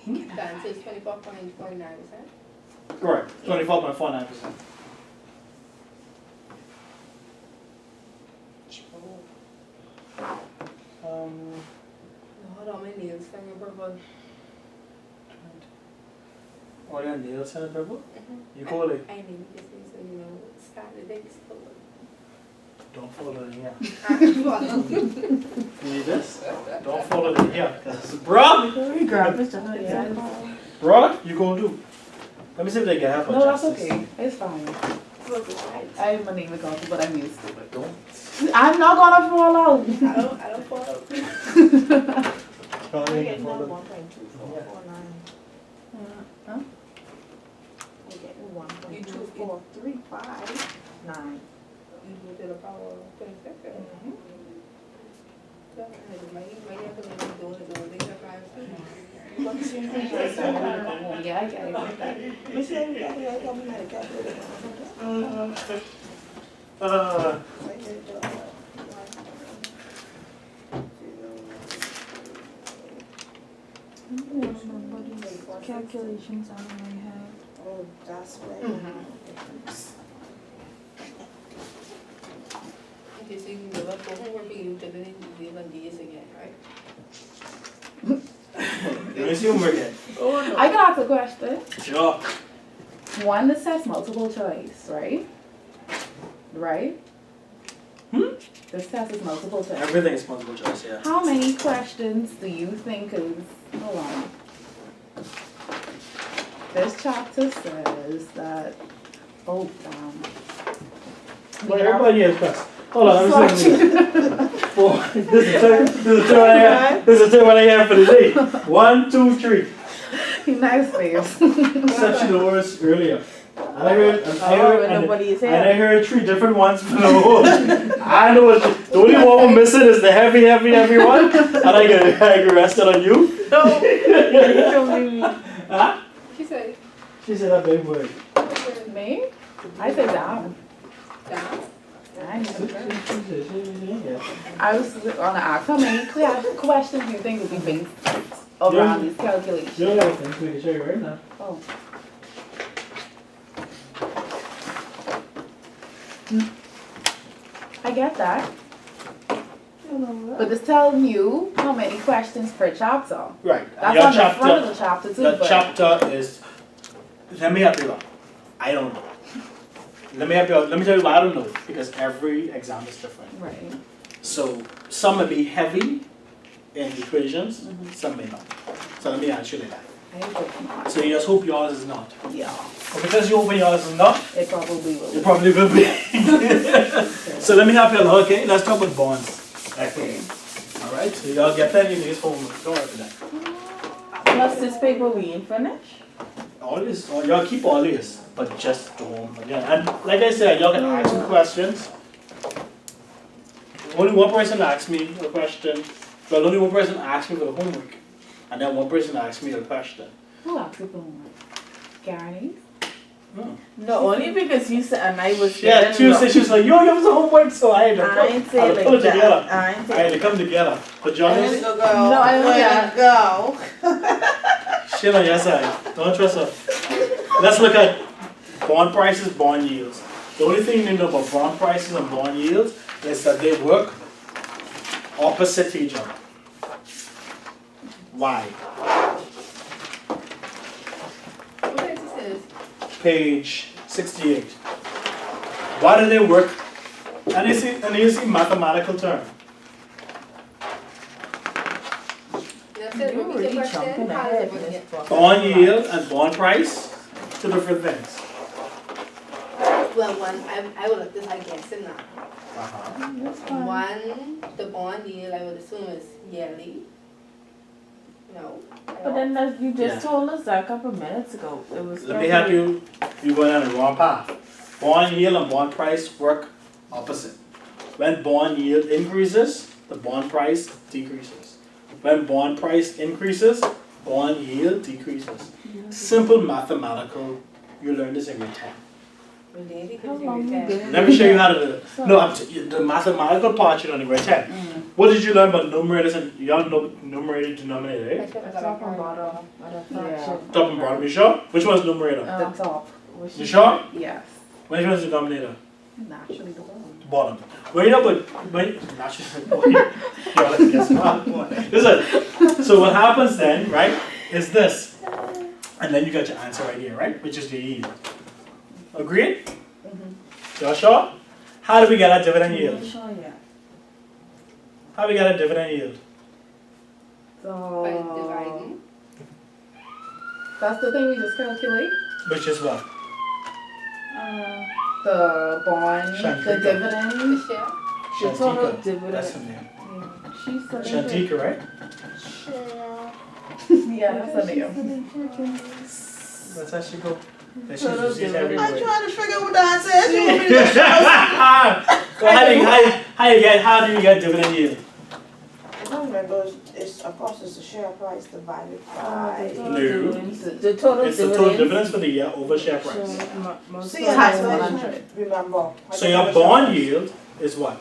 The answer is 24.49%. correct. 24.49%. Hold on, my nails hanging purple. Oh, your nails and purple? You call it? I need to say so, you know, start the day slow. Don't follow it here. Follow. You need this? Don't follow it here. Bruh! We grab Mr. Hood. Yeah. Bruh, you gonna do? Let me see if they can help No, that's justice. okay. It's fine. I have my name in coffee, but I'm used to it. Don't. I'm not gonna fall out. I don't follow. Don't even follow. 1.2449. Huh? We're getting 1.24359. You do to the power of 26. So, my doing it all day, But the same thing as Yeah, I get it. we say we got to come in and calculate it. So I did the, I don't remember these calculations out of my head. oh, that's right. okay, so you can go up for homework and you can live on DS again, right? Let me see homework again. I can ask a question. Sure. One that says multiple choice, right? Right? This test is multiple choice. Everything is multiple choice, yeah. How many questions do you think is, hold on. This chapter says that, oh, Well, everybody has questions. Hold on, let me see. Four. This is the term I have for the day. 1, 2, 3. He nice face. Exception the words earlier. And I heard 3 different ones for the whole. I know what the only one we're missing is the heavy one. And I get arrested on you. No. Huh? She said, She said that big word. Me? I said down. down. I know. Yeah. I was gonna ask how many questions do you think would be based around these calculations? You don't gotta think, we can show you right now. Oh. I get that. But it's telling you how many questions per chapter. Right. That's Your on the front of the chapter too, The but chapter is. Let me help you out. I don't know. Let me help you out. Let me tell you why I don't know. Because every exam is different. right. So some may be heavy in equations, some may not. So let me answer you that. I hope not. So you just hope yours is not. Yeah, But because you hope yours is not, it probably will. it probably will be. So let me help you out. Okay, let's talk about bonds. Okay. Alright, so y'all get that, you guys homework. Don't worry for that. Plus this paper we ain't finished. All this, y'all keep all this, but just don't again. And like I said, y'all can ask me questions. Only one person asked me a question. Well, only one person asked me for the homework. And then one person asked me a question. Who asked you for homework? Gary? No, only because you said, and I was Yeah, getting Tuesday she was like, yo, give us a homework, so I had to I ain't put say it like together. that. I ain't I had say to come together. But Johnny's, No, I only go. She on your side. Don't trust her. Let's look at bond prices, bond yields. The only thing you need to know about bond prices and bond yields is that they work opposite each other. Why? What page is this? Page 68. Why do they work? And you see mathematical term. You're really jumping ahead, Miss Professor. Bond yield and bond price, two different things. Well, one, I would, this I guess in that. Uh-huh. That's fine. One, the bond yield, I would assume is yearly. No. But then as you just Yeah. told us that a couple of minutes ago, it was. Let me help you. You're going on the wrong path. Bond yield and bond price work opposite. When bond yield increases, the bond price decreases. When bond price increases, bond yield decreases. Simple mathematical. You learn this in grade 10. Related How to long you your been? Let me show you how to do it. No, the mathematical part you learn in grade 10. What did you learn about numerators and y'all know numerator denominator, eh? Top and bottom, at a fraction. Top and bottom, you sure? Which one's numerator? The top, You sure? yes, Which one's denominator? naturally the bottom. Bottom. When you know, but when naturally, you're like, guess what? Listen. So what happens then, right, is this, and then you got your answer right here, right, which is your yield. Agreed? Y'all sure? How do we get our dividend yield? Sure, yeah. How do we get a dividend yield? By So, dividing. that's the thing we just calculate, Which is what? the bond, the Shantika. dividend. The share. The total Shantika. dividend. That's her name. She's selling it. Shantika, right? Yeah, that's the name. That's how she go. And she's Total used dividend. everywhere. trying to figure out what that says, you want me to show? Well, how do you get dividend yield? I don't remember, it's, of course, it's the share price divided The by. total No. dividends. The total It's the total dividends for the year over share price. See, that's what I should remember. So your bond yield is what?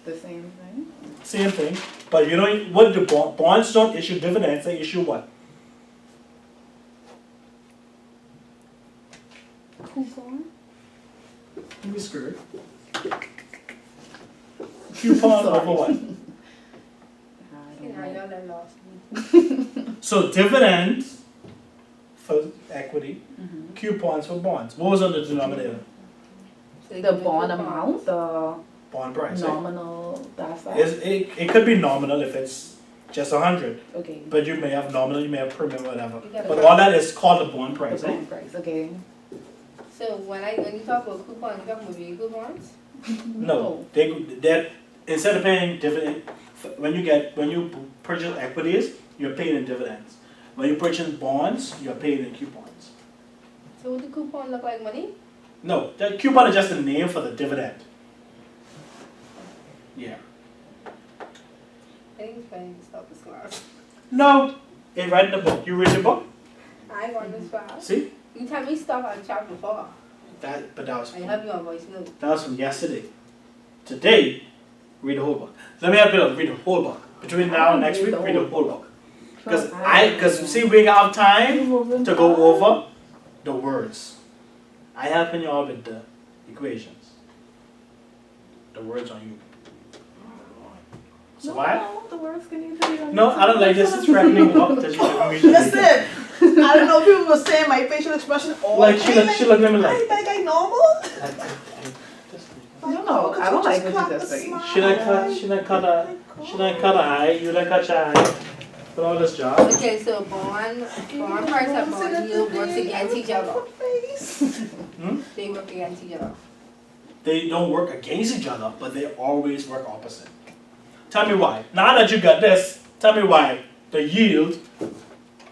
The same thing. Same thing, but you know what the bonds don't issue dividends, they issue what? Coupon? You be screwed. Coupon over what? See, now y'all done lost me. So dividends for equity, coupons for bonds. What was on the denominator? So they The give me bond coupons. amount, the Bond price, right? nominal, that's that? It could be nominal if it's just 100, Okay. but you may have nominal, you may have premium, whatever. You gotta But go. all that is called the bond The price, eh? bond price, okay. So when you talk about coupons, you talking about big coupons? No, they're instead of paying dividend, when you purchase equities, you're paying in dividends. When you purchase bonds, you're paying in coupons. So would the coupon look like money? No, the coupon is just a name for the dividend. Yeah. I think it's fine to stop this class. No, they write in the book. You read the book? I ain't going this class. See? You tell me stop at chapter 4. But that was I have you on voice note. from yesterday. Today, read the whole book. Let me help you out. Read the whole book. Between now and next week, read the whole book. Because see, we have time to go over the words. I helping you all with the equations. The words on you. So why? No, the words can either be on. No, I don't like this. It's threatening look. Listen, I don't know if people were saying my facial expression all like she looked at me like. Like I normal? No, I don't like what you just saying. She like cut her eye. You like cut your eye. Put all this job. Okay, so bond price and bond yield works against each other. They work against each other. They don't work against each other, but they always work opposite. Tell me why. Now that you got this, tell me why the yield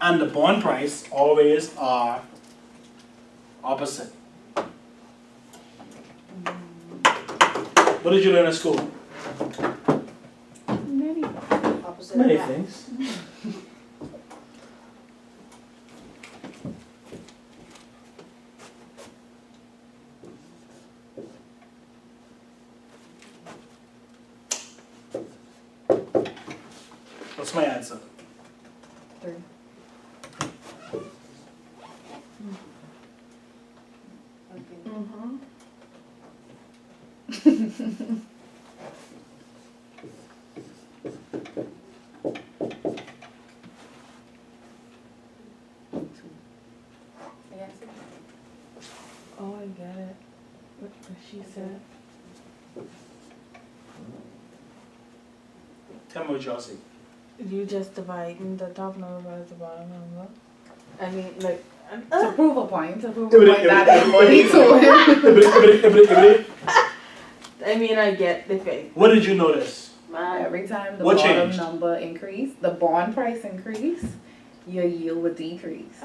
and the bond price always are opposite. What did you learn at school? Many things. What's my answer? 3. Okay. Mm-hmm. I guess it. Oh, I get it. What she said. Tell me what y'all see. You just dividing the top number by the bottom number. I mean, like, To prove a point, that is money to him. I mean, I get the thing. What did you notice? Every time the What bottom changed? number increase, the bond price increase, your yield would decrease.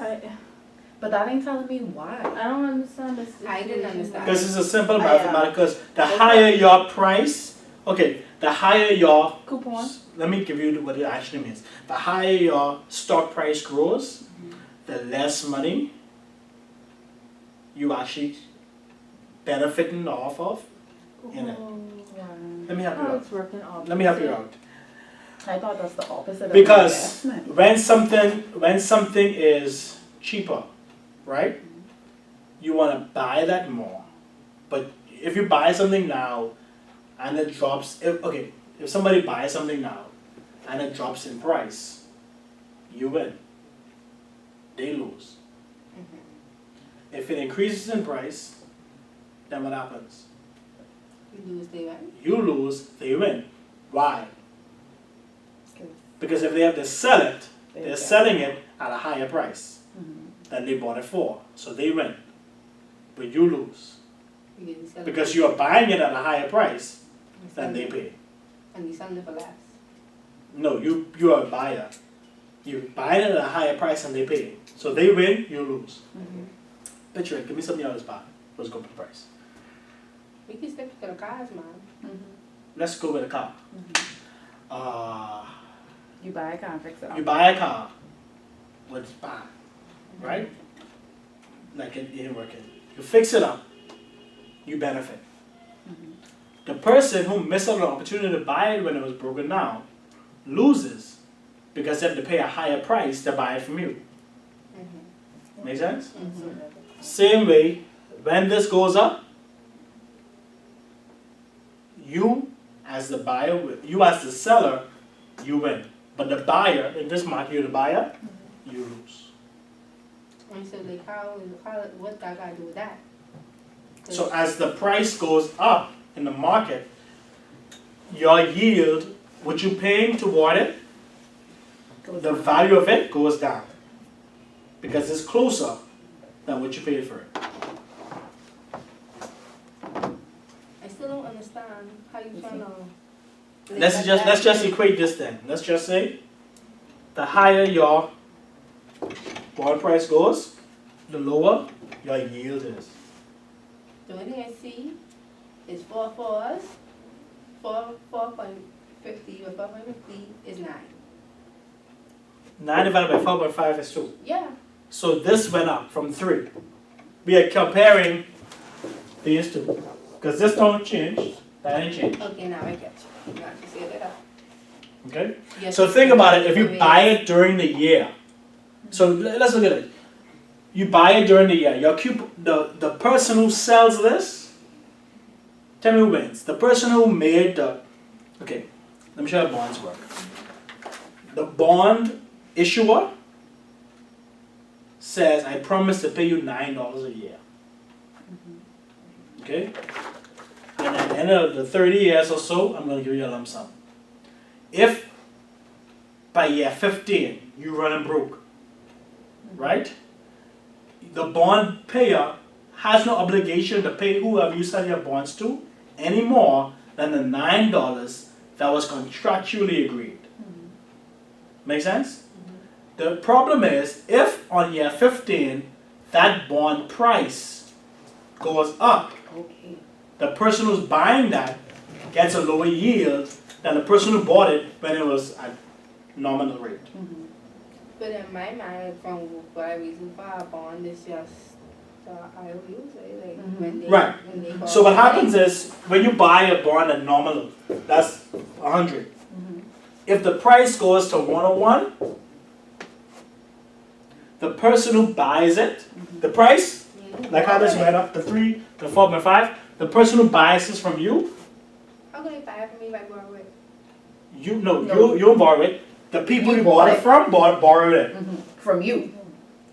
But that ain't telling me why. I don't understand this. I didn't understand. Because it's a simple yeah. mathematical, because the higher your price, okay, the higher your, Coupon. let me give you what it actually means. The higher your stock price grows, the less money you actually benefiting off of in it. Let me help you How out. it's working off. Let me help you out. I thought that's the opposite of Because investment. when something is cheaper, right? You want to buy that more. But if you buy something now and it drops, if somebody buys something now and it drops in price, you win. They lose. If it increases in price, then what happens? You lose, they win. You lose, they win. Why? Because if they have to sell it, they're selling it at a higher price than they bought it for. So they win. But you lose. You didn't sell Because it. you are buying it at a higher price You than sell they it. pay. And you sell it for less. No, you are a buyer. You buy it at a higher price than they pay. So they win, you lose. Picture it, give me something else buy. Let's go for the price. We can stick to the cars, man. Let's go with a car. You buy a car and fix it up. You buy a car with bad, right? Like it didn't work. You fix it up, you benefit. The person who missed out on the opportunity to buy it when it was broken down loses because they have to pay a higher price to buy it from you. Make sense? Same way, when this goes up, you as the buyer, you as the seller, you win. But the buyer, in this market, you're the buyer, you lose. And so like what that got to do with that? So as the price goes up in the market, your yield, what you're paying toward it, the value of it goes down. Because it's closer than what you paid for it. I still don't understand how you trying to. Let's just equate this then. Let's just say the higher your bond price goes, the lower your yield is. The only thing I see is 4 4s, 4.50 or 4.50 is 9. 9 divided by 4.5 is 2. Yeah. So this went up from 3. We are comparing these two. Because this don't change, that ain't changed. Okay, now I get you. Now you see it up. Okay? Yes. So think about it, if you buy it during the year. So let's look at it. You buy it during the year. Your the person who sells this, tell me who wins. The person who made the, okay, let me show you how bonds work. The bond issuer says, I promise to pay you $9 a year. Okay? And at the end of the 30 years or so, I'm going to give you a lump sum. If by year 15 you run broke, right? The bond payer has no obligation to pay whoever you sell your bonds to any more than the $9 that was contractually agreed. Make sense? The problem is, if on year 15 that bond price goes up, Okay. the person who's buying that gets a lower yield than the person who bought it when it was at nominal rate. But in my mind, from what I reason for a bond, it's just the IOUs, right? Like when they, Right. when they go So what out, happens is, when you buy a bond at nominal, that's 100. If the price goes to 101, the person who buys it, the price, like how this went up to 3 to 4.5, the person who buys this from you, How can they buy it from me if I borrow it? you don't borrow it. The people you bought it from borrowed it. From you.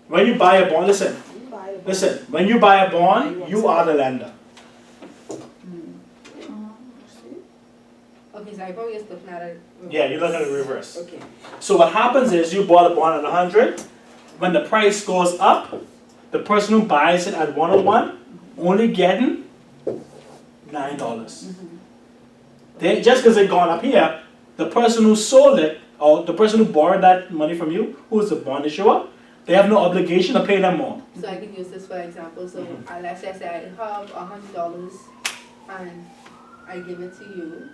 When you buy a bond, listen, You buy a listen. When you buy a bond, you are the lender. Okay, so I probably just looking at it. Yeah, you're looking at the reverse. Okay. So what happens is you bought a bond at 100. When the price goes up, the person who buys it at 101 only getting $9. They, just because it gone up here, the person who sold it or the person who borrowed that money from you, who is the bond issuer, they have no obligation to pay them more. So I can use this for example. So let's just say I have $100 and I give it to you,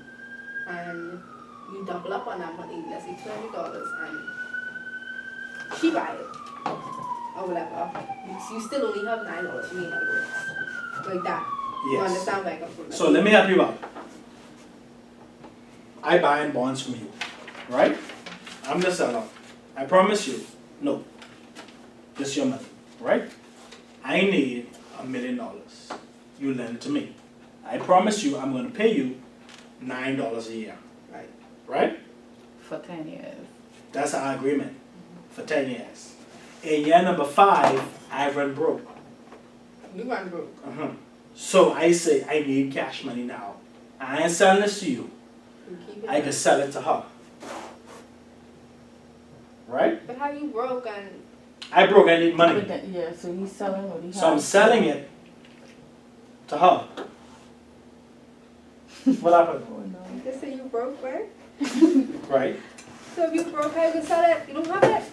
and you double up on that money. Let's say $20, and she buy it or whatever. You still only have $9 for me, in other words, like that. You Yes. understand where I come from? So let me help you out. I buy bonds from you, right? I'm the seller. I promise you, no, this is your money, right? I need $1 million. You lend it to me. I promise you, I'm going to pay you $9 a year, Right. right? For 10 years. That's our agreement for 10 years. In year number 5, I run broke. You run broke. So I say, I need cash money now. I ain't selling this to you. You keep it. I can sell it to her. Right? But how you broke and I broke, I need money. Yeah, so he's selling what he has. So I'm selling it to her. What happened? Oh, no. you just say you broke, right? Right? So if you broke, how you can sell it? You don't have it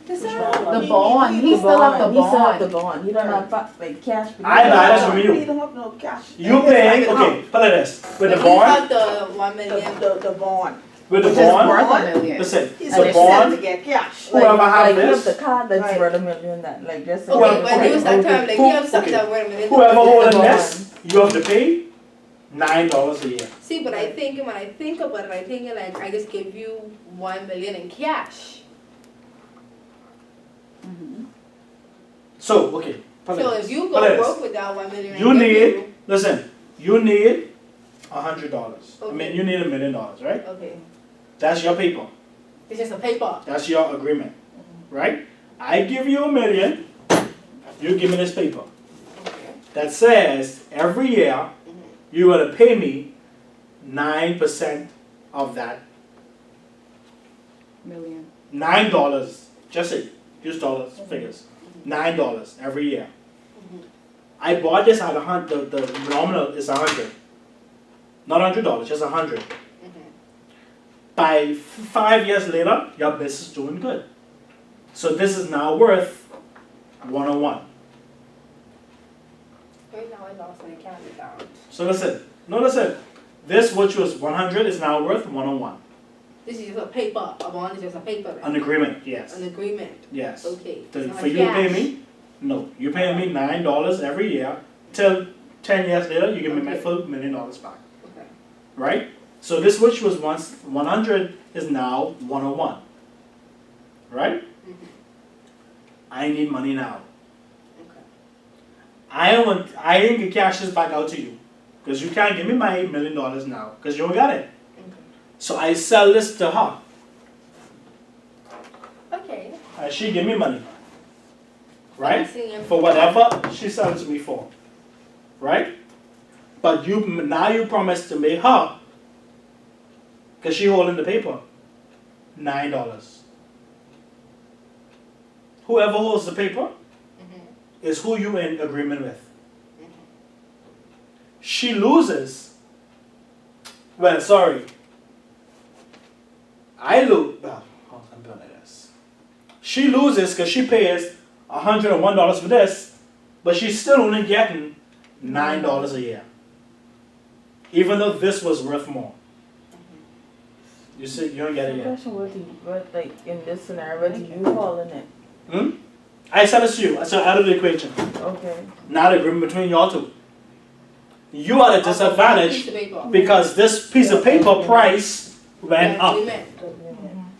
to sell. The bond, he still have the He still have the bond. bond. He don't have like cash. but he I buy has this the from bond. you. You don't have no cash. You paying, okay, put it this. With the You bond, have the 1 million. The bond. with the Which is bond, worth $1 million. listen, He's the gonna bond, to get cash. whoever have like you have this, the car that's Right. worth $1 million. That like just Okay, Whoever- but use that term. Like who- you have something okay. that worth $1 million. whoever holding bond. this, you have to pay $9 a year. See, but I think when I think about it, I think like I just give you 1 million in cash. So, okay, put it So this. if you Put go it this. broke with that 1 million, I You give need, listen, you need $100. I mean, Okay. you need $1 million, right? Okay, That's your paper. it's just a paper. That's your agreement, right? I give you $1 million, you give me this paper Okay. that says every year you're gonna pay me 9% of that Million. $9. Just say, use dollars, figures. $9 every year. I bought this at the nominal is 100. Not $100, just 100. By 5 years later, your business is doing good. So this is now worth 101. Right now I lost my account down. So listen. This which was 100 is now worth 101. This is just a paper. A bond is just a paper. An agreement, yes. An agreement. Yes. Okay. To- It's not for you to pay cash. me? No. You pay me $9 every year till 10 years later you give me my Okay. full $1 million back. Okay. Right? So this which was once 100 is now 101. Right? I need money now. Okay. I ain't gonna cash this back out to you. Because you can't give me my $8 million now. Because you don't got it. So I sell this to her. Okay. And she give me money. I'm Right? seeing For whatever she sells to me for. Right? But now you promise to make her, because she holding the paper, $9. Whoever holds the paper is who you in agreement with. She loses. Well, sorry. I lose. I'm doing this. She loses because she pays $101 for this, but she's still only getting $9 a year. Even though this was worth more. You see, you don't get it The yet. question what like in this scenario, what do you call in it? I sell this to you. So out of the equation. Okay. Not agreement between y'all two. You are at a disadvantage because this piece of paper price went up.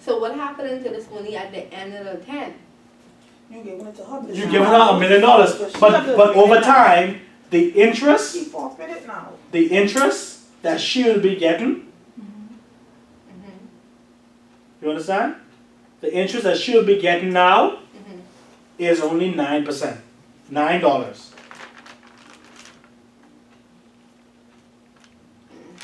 So what happened to this money at the end of the 10? You giving it to her. You're giving her $1 million, but over time, the interest, She forfeited now. the interest that she'll be getting, you understand? The interest that she'll be getting now is only 9%, $9.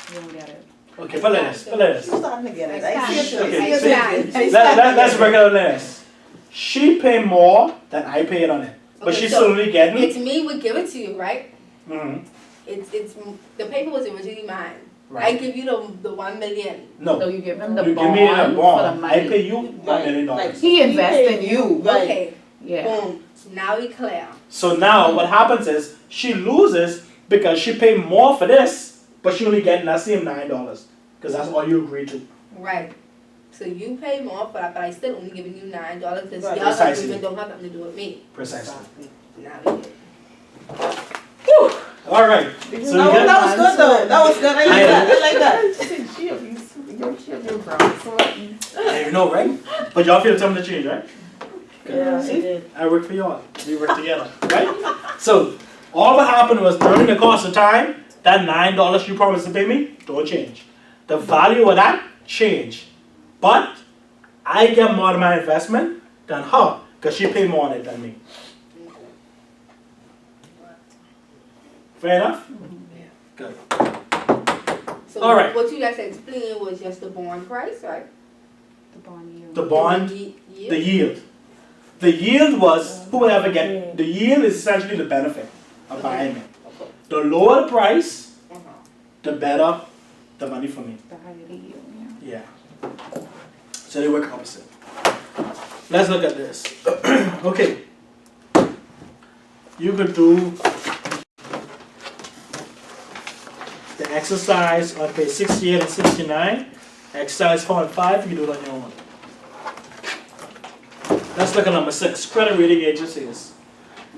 You don't get it. Okay, but let us. She's starting to get it. I see it. Okay, I see it. Let's break it down like this. She pay more than I paid on it, but Okay, she's so still only getting. It's me would give it to you, right? Mhm. It's the paper was originally mine. I Right. give you the 1 million. So No, you give him the you bond, give me the for the bond. money. I pay you $1 million. Like, He invests in you. Right. Okay, Yeah. boom. Now we clear. So now what happens is she loses because she paid more for this, but she only getting that same $9 because that's all you agreed to. Right. So you pay more for that, but I still only giving you $9 because Right. your Precisely. agreement don't have nothing to do with me. Precisely. Now we good. All right. So you get That was good though. That was good. I like that. I like that. you know, right? But y'all feel something to change, right? Yeah, See? it did. I work for y'all. We work together, right? So all what happened was during the course of time, that $9 you promised to pay me don't change. The value of that change, but I get more of my investment than her because she paid more on it than me. Fair enough? Good. So All right. what you guys explained was just the bond price, right? The bond yield. The bond, yield? the yield. The yield was whoever get the yield is essentially the benefit of buying it. Okay. The lower the price, Uh-huh. the better the money for me. The higher the yield, yeah. Yeah. So they work opposite. Let's look at this. Okay. You could do the exercise on page 68 and 69. Exercise 4 and 5, you can do it on your own. Let's look at number 6, credit rating agencies.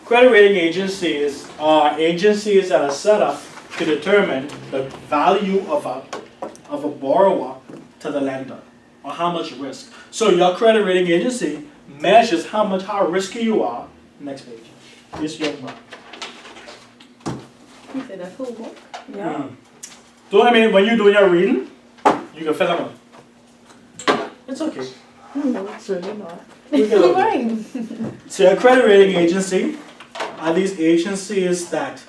Credit rating agencies are agencies that are set up to determine the value of a borrower to the lender, or how much risk. So your credit rating agency measures how risky you are. Next page. This young man. You say that's whole book? Yeah. So I mean, when you're doing your reading, you can fill them out. It's okay. No, it's really not. We can look. Right. So a credit rating agency are these agencies that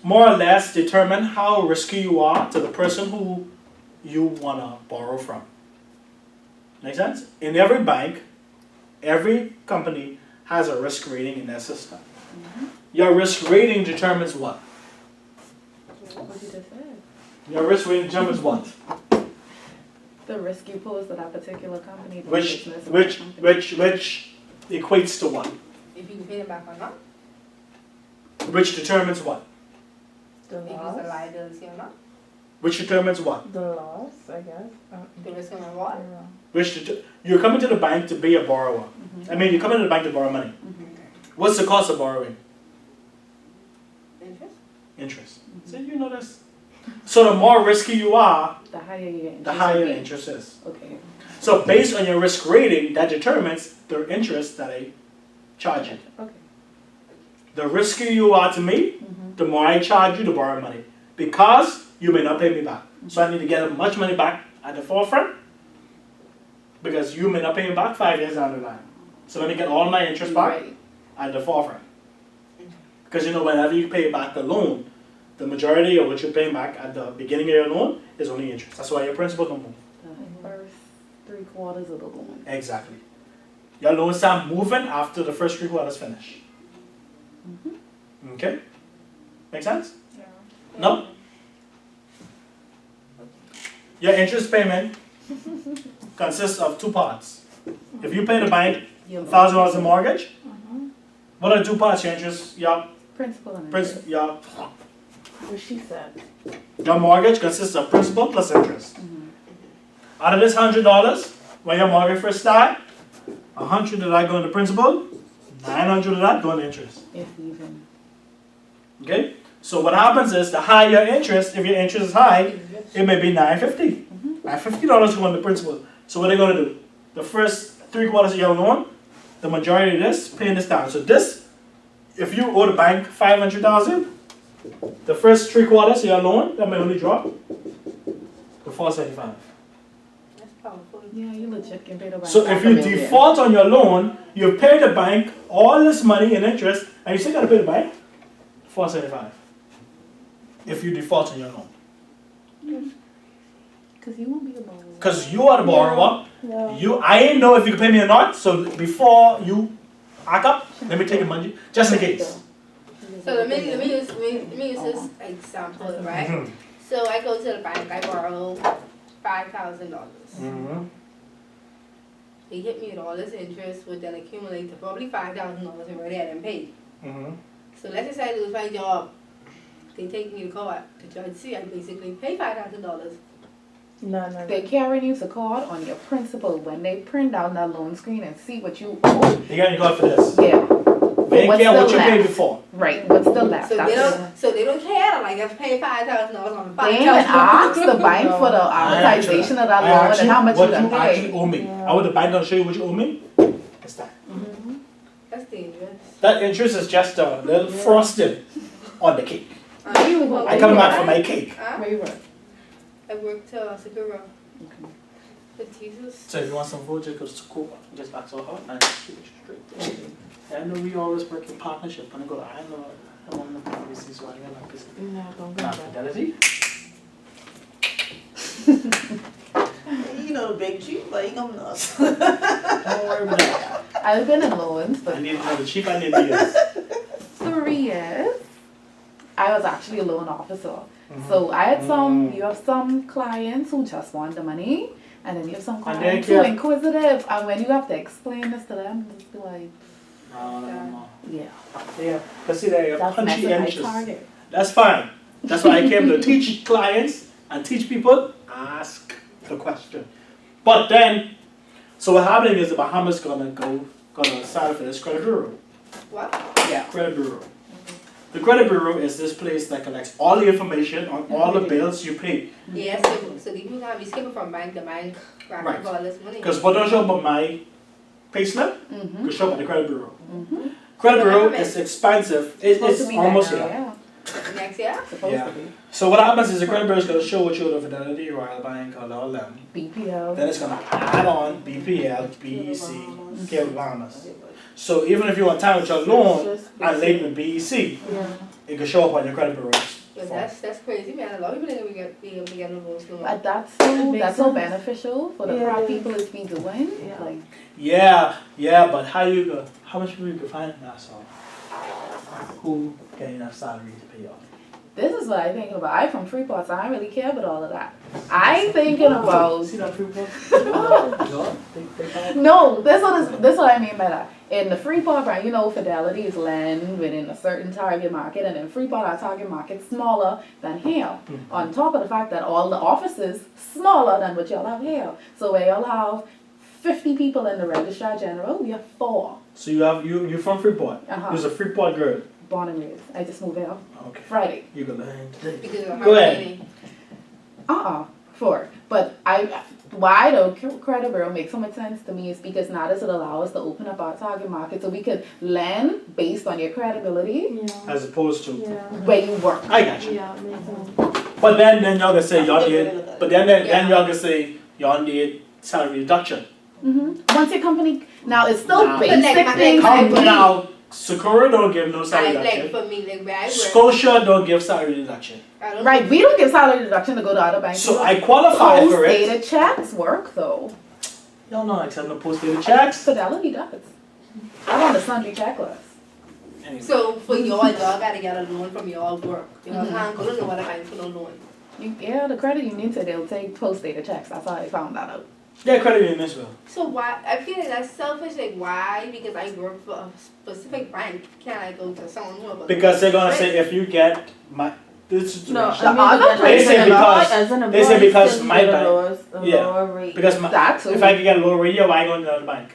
more or less determine how risky you are to the person who you want to borrow from. Make sense? In every bank, every company has a risk rating in their system. Your risk rating determines what? What you just said. Your risk rating determines what? The risk you pose to that particular company. doing Which business with the company. which equates to what? If you can pay them back or not, Which determines what? The if it's a loss. liability or not, Which determines what? The loss, I guess. the risk and reward. Yeah. You're coming to the bank to be a borrower. I mean, you're coming to the bank to borrow money. What's the cost of borrowing? Interest? Interest. So you know this. So the more risky you are, The higher you get. the higher the interest is. Okay. So based on your risk rating, that determines the interest that I charge you. Okay. The riskier you are to me, the more I charge you to borrow money. Because you may not pay me back. So I need to get as much money back at the forefront. Because you may not pay me back 5 years down the line. So let me get all my interest back Right. at the forefront. Because you know, whenever you pay back the loan, the majority of what you're paying back at the beginning of your loan is only interest. That's why your principal don't move. The first 3/4 of the loan. Exactly. Your loan start moving after the first 3 quarters finish. Okay? Make sense? Yeah. No? Your interest payment consists of 2 parts. If you pay the bank Your $1,000 in mortgage, what are 2 parts? Your interest, your principal and interest. What she said. your mortgage consists of principal plus interest. Out of this $100, when your mortgage first start, 100 of that go into principal, 900 of that go into interest. If even. Okay? So what happens is the higher your interest, if your interest is high, it may be $950. $950 go into principal. So what are they going to do? The first 3 quarters of your loan, the majority of this, paying this down. So this, if you owe the bank 500,000, the first 3 quarters of your loan, that may only drop to 475. That's powerful. Yeah, you legit can pay the bank. So if you default on your loan, you pay the bank all this money in interest, and you still gotta pay the bank 475. If you default on your loan. Because you won't be the borrower. Because you are the borrower. Yeah. I ain't know if you can pay me or not, so before you act up, let me take the money, just in case. So let me use this example, right? Mhm. So I go to the bank, I borrow $5,000. Mhm. They hit me with all this interest, would then accumulate to probably $5,000 already I didn't pay. Mhm. So let's just say I lose my job. They take me to court. The judge see I basically pay $5,000. No. They're carrying you to court on your principal when they print out that loan screen and see what you owe. You gotta go for this. Yeah, They what's care what the you paid left? before. right. What's the left? So That's they don't care. Like I've paid $5,000 on They ain't even ask the bank for the I asked you amortization of I that loan asked and you how much what you you done actually pay. owe me. Yeah. I want the bank gonna show you what you owe me. It's that. That's dangerous. That interest is just a little frosting on the cake. Well, I come back for my cake. Huh? Where you work? I worked Sakura. With Jesus. So if you want some food, just go to school. Just ask her and she will straight. I know we always work in partnership. And I go, I know I want to come this is why I like this. No, don't go Not back. fidelity. You know the big cheap, like I'm not. Don't worry about that. I've been in loans for I need to know the cheap I need to use. 3 years. I was actually a loan officer. So I had you have some clients who just want the money, and then you have some And clients they who are care. inquisitive, and when you have to explain this to them, just be like, No. yeah, Yeah, because see, they're that's punchy messing my anxious. target. That's fine. That's why I came to teach clients and teach people, ask the question. But then, so what happening is the Bahamas gonna sign for this credit bureau. What? Yeah, credit bureau. The credit bureau is this place that collects all the information on all the bills you pay. Yes, so the people have be skipping from bank to bank, Right. grabbing all this money. Because what don't show up on my payslip, Mm-hmm. could show up on the credit bureau. Mm-hmm. Credit bureau Government. is expensive. Supposed It's to be almost better, here. yeah. Next year? Supposed Yeah. to be. So what happens is the credit bureau is going to show what you owe to Fidelity, Royal Bank, all them. BPL. Then it's going to add on BPL, BEC, Cable Bahamas. So even if you're on time with your loan and late with BEC, Yeah. it can show up on your credit bureau's But form. that's crazy, man. A lot of people ain't gonna be able to get no loans. But that's makes so sense. beneficial for the Yeah. crowd people is be doing. Yeah. Like, Yeah, but how much people you can find in Nassau who get enough salary to pay off? this is what I think about. I'm from Freeport, so I don't really care about all of that. I'm thinking about See that people? No, they no. This what I mean by that. In the Freeport brand, you know, Fidelity is lend within a certain target market, and in Freeport, our target market smaller than here. On top of the fact that all the offices smaller than what y'all have here. So where y'all have 50 people in the registrar general, we have 4. So you're from Freeport. Uh-huh. You're a Freeport girl. Born and raised. I just moved here Okay. Friday. You can learn today. Because of Go ahead. money. 4. But why the credit bureau makes so much sense to me is because now this will allow us to open up our target market so we could lend based on your credibility Yeah. As opposed to. Yeah. where you work. I got you. Yeah, makes sense. But then y'all can say y'all Yeah. did. But then y'all can say y'all did salary reduction. Once your company, now it's still Nah. basic But like, things. I Come agree. now, Sakura don't give no salary Like reduction. for me, like where I work, Scotia don't give salary reduction. I don't Right, we don't give salary deduction to go to other banks. So I qualify for it. Post-dated checks work though. Y'all know I accept no post-dated checks. Fidelity does. I'm on the sundry checklist. Anyway. So for y'all gotta get a loan from y'all work. Y'all can't go to no other bank for no loan. Yeah, the credit union said they'll take post-dated checks. That's how I found that out. Yeah, credit union as well. So why, I feel like that's selfish, like why, because I work for a specific bank, can't I go to someone who? Because they're gonna say if you get my this is No, situation. I mean, other They say because- as an they say employee, because still my get a bank- yeah, lower rate. because That too. if I can get a lower rate, why go to another bank?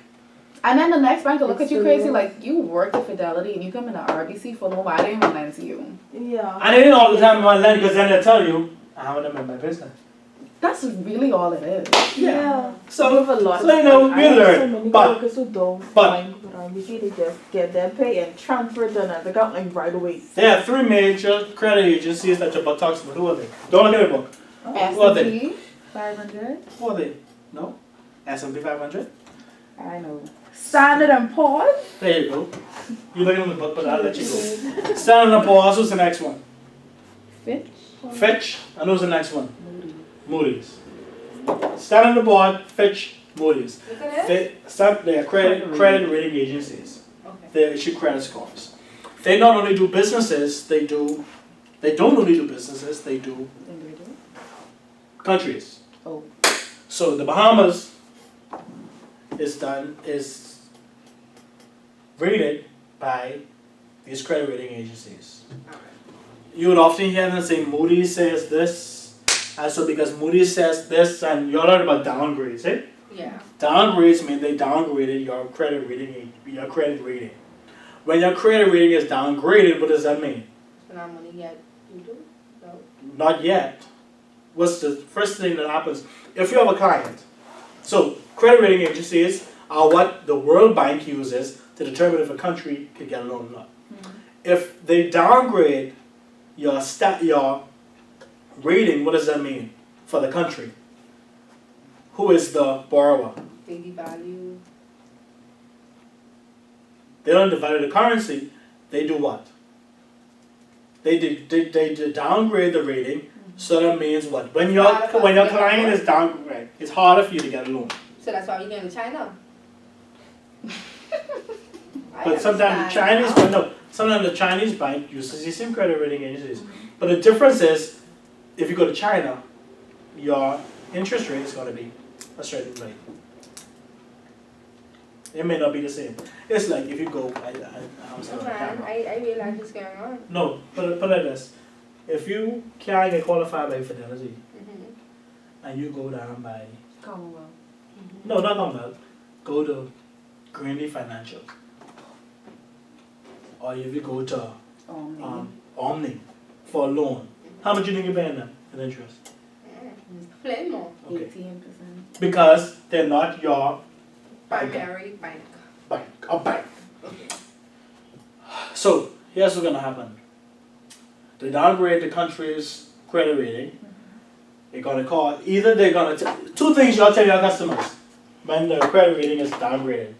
And then the next bank will look It's at you the crazy rules. like, you work at Fidelity and you come in the RBC for no, why didn't even lend to you? Yeah. And they didn't all the time want to lend because then they'll tell you I haven't done my business. That's really all it is. Yeah. So, We have a lot. so you know, I we have learn. so many But workers who don't but- find usually they just get their pay and transfer it to another account like right away. there are three major credit agencies that your book talks about. Who are they? Don't look at the book. Who are they? S&P, 500. Who are they? No? S&P 500? I know. Standard and Poor's. There you go. You're looking at the book, but I'll let you go. Standard & Poor's, who's the next one? Fitch. Fitch, and who's the next one? Moody's. Standard & Poor's, Fitch, Moody's. Look at it. They are credit rating agencies. Okay. They issue credit scores. They not only do businesses, they don't only do businesses, they do countries. Oh. So the Bahamas is rated by these credit rating agencies. You would often hear them say Moody's says this, and so because Moody's says this, and you're learning about downgrades, eh? Yeah. Downgrades mean they downgraded your credit rating. When your credit rating is downgraded, what does that mean? So now money yet you do? No. Not yet. What's the first thing that happens? If you have a client, so credit rating agencies are what the World Bank uses to determine if a country can get a loan or not. If they downgrade your rating, what does that mean for the country? Who is the borrower? They devalue. They don't devalue the currency. They do what? They downgrade the rating. So that means what? When your client is downgraded, it's harder for you to get a loan. So that's why we're going to China. But sometimes the Chinese bank uses the same credit rating agencies. But the difference is, if you go to China, your interest rate is going to be a certain rate. It may not be the same. It's like if you go, I'm sorry, I realize what's going on. No, put it like this. If you can't get qualified by Fidelity, and you go down by, Commonwealth. no, not Commonwealth, go to Greenlee Financial. Or if you go to Omni for a loan, how much do you think you're paying them in interest? Flame more. Okay. 18%. Because they're not your Primary bank. a bank. So here's what's gonna happen. They downgrade the country's credit rating. They're gonna call two things y'all tell your customers when the credit rating is downgraded.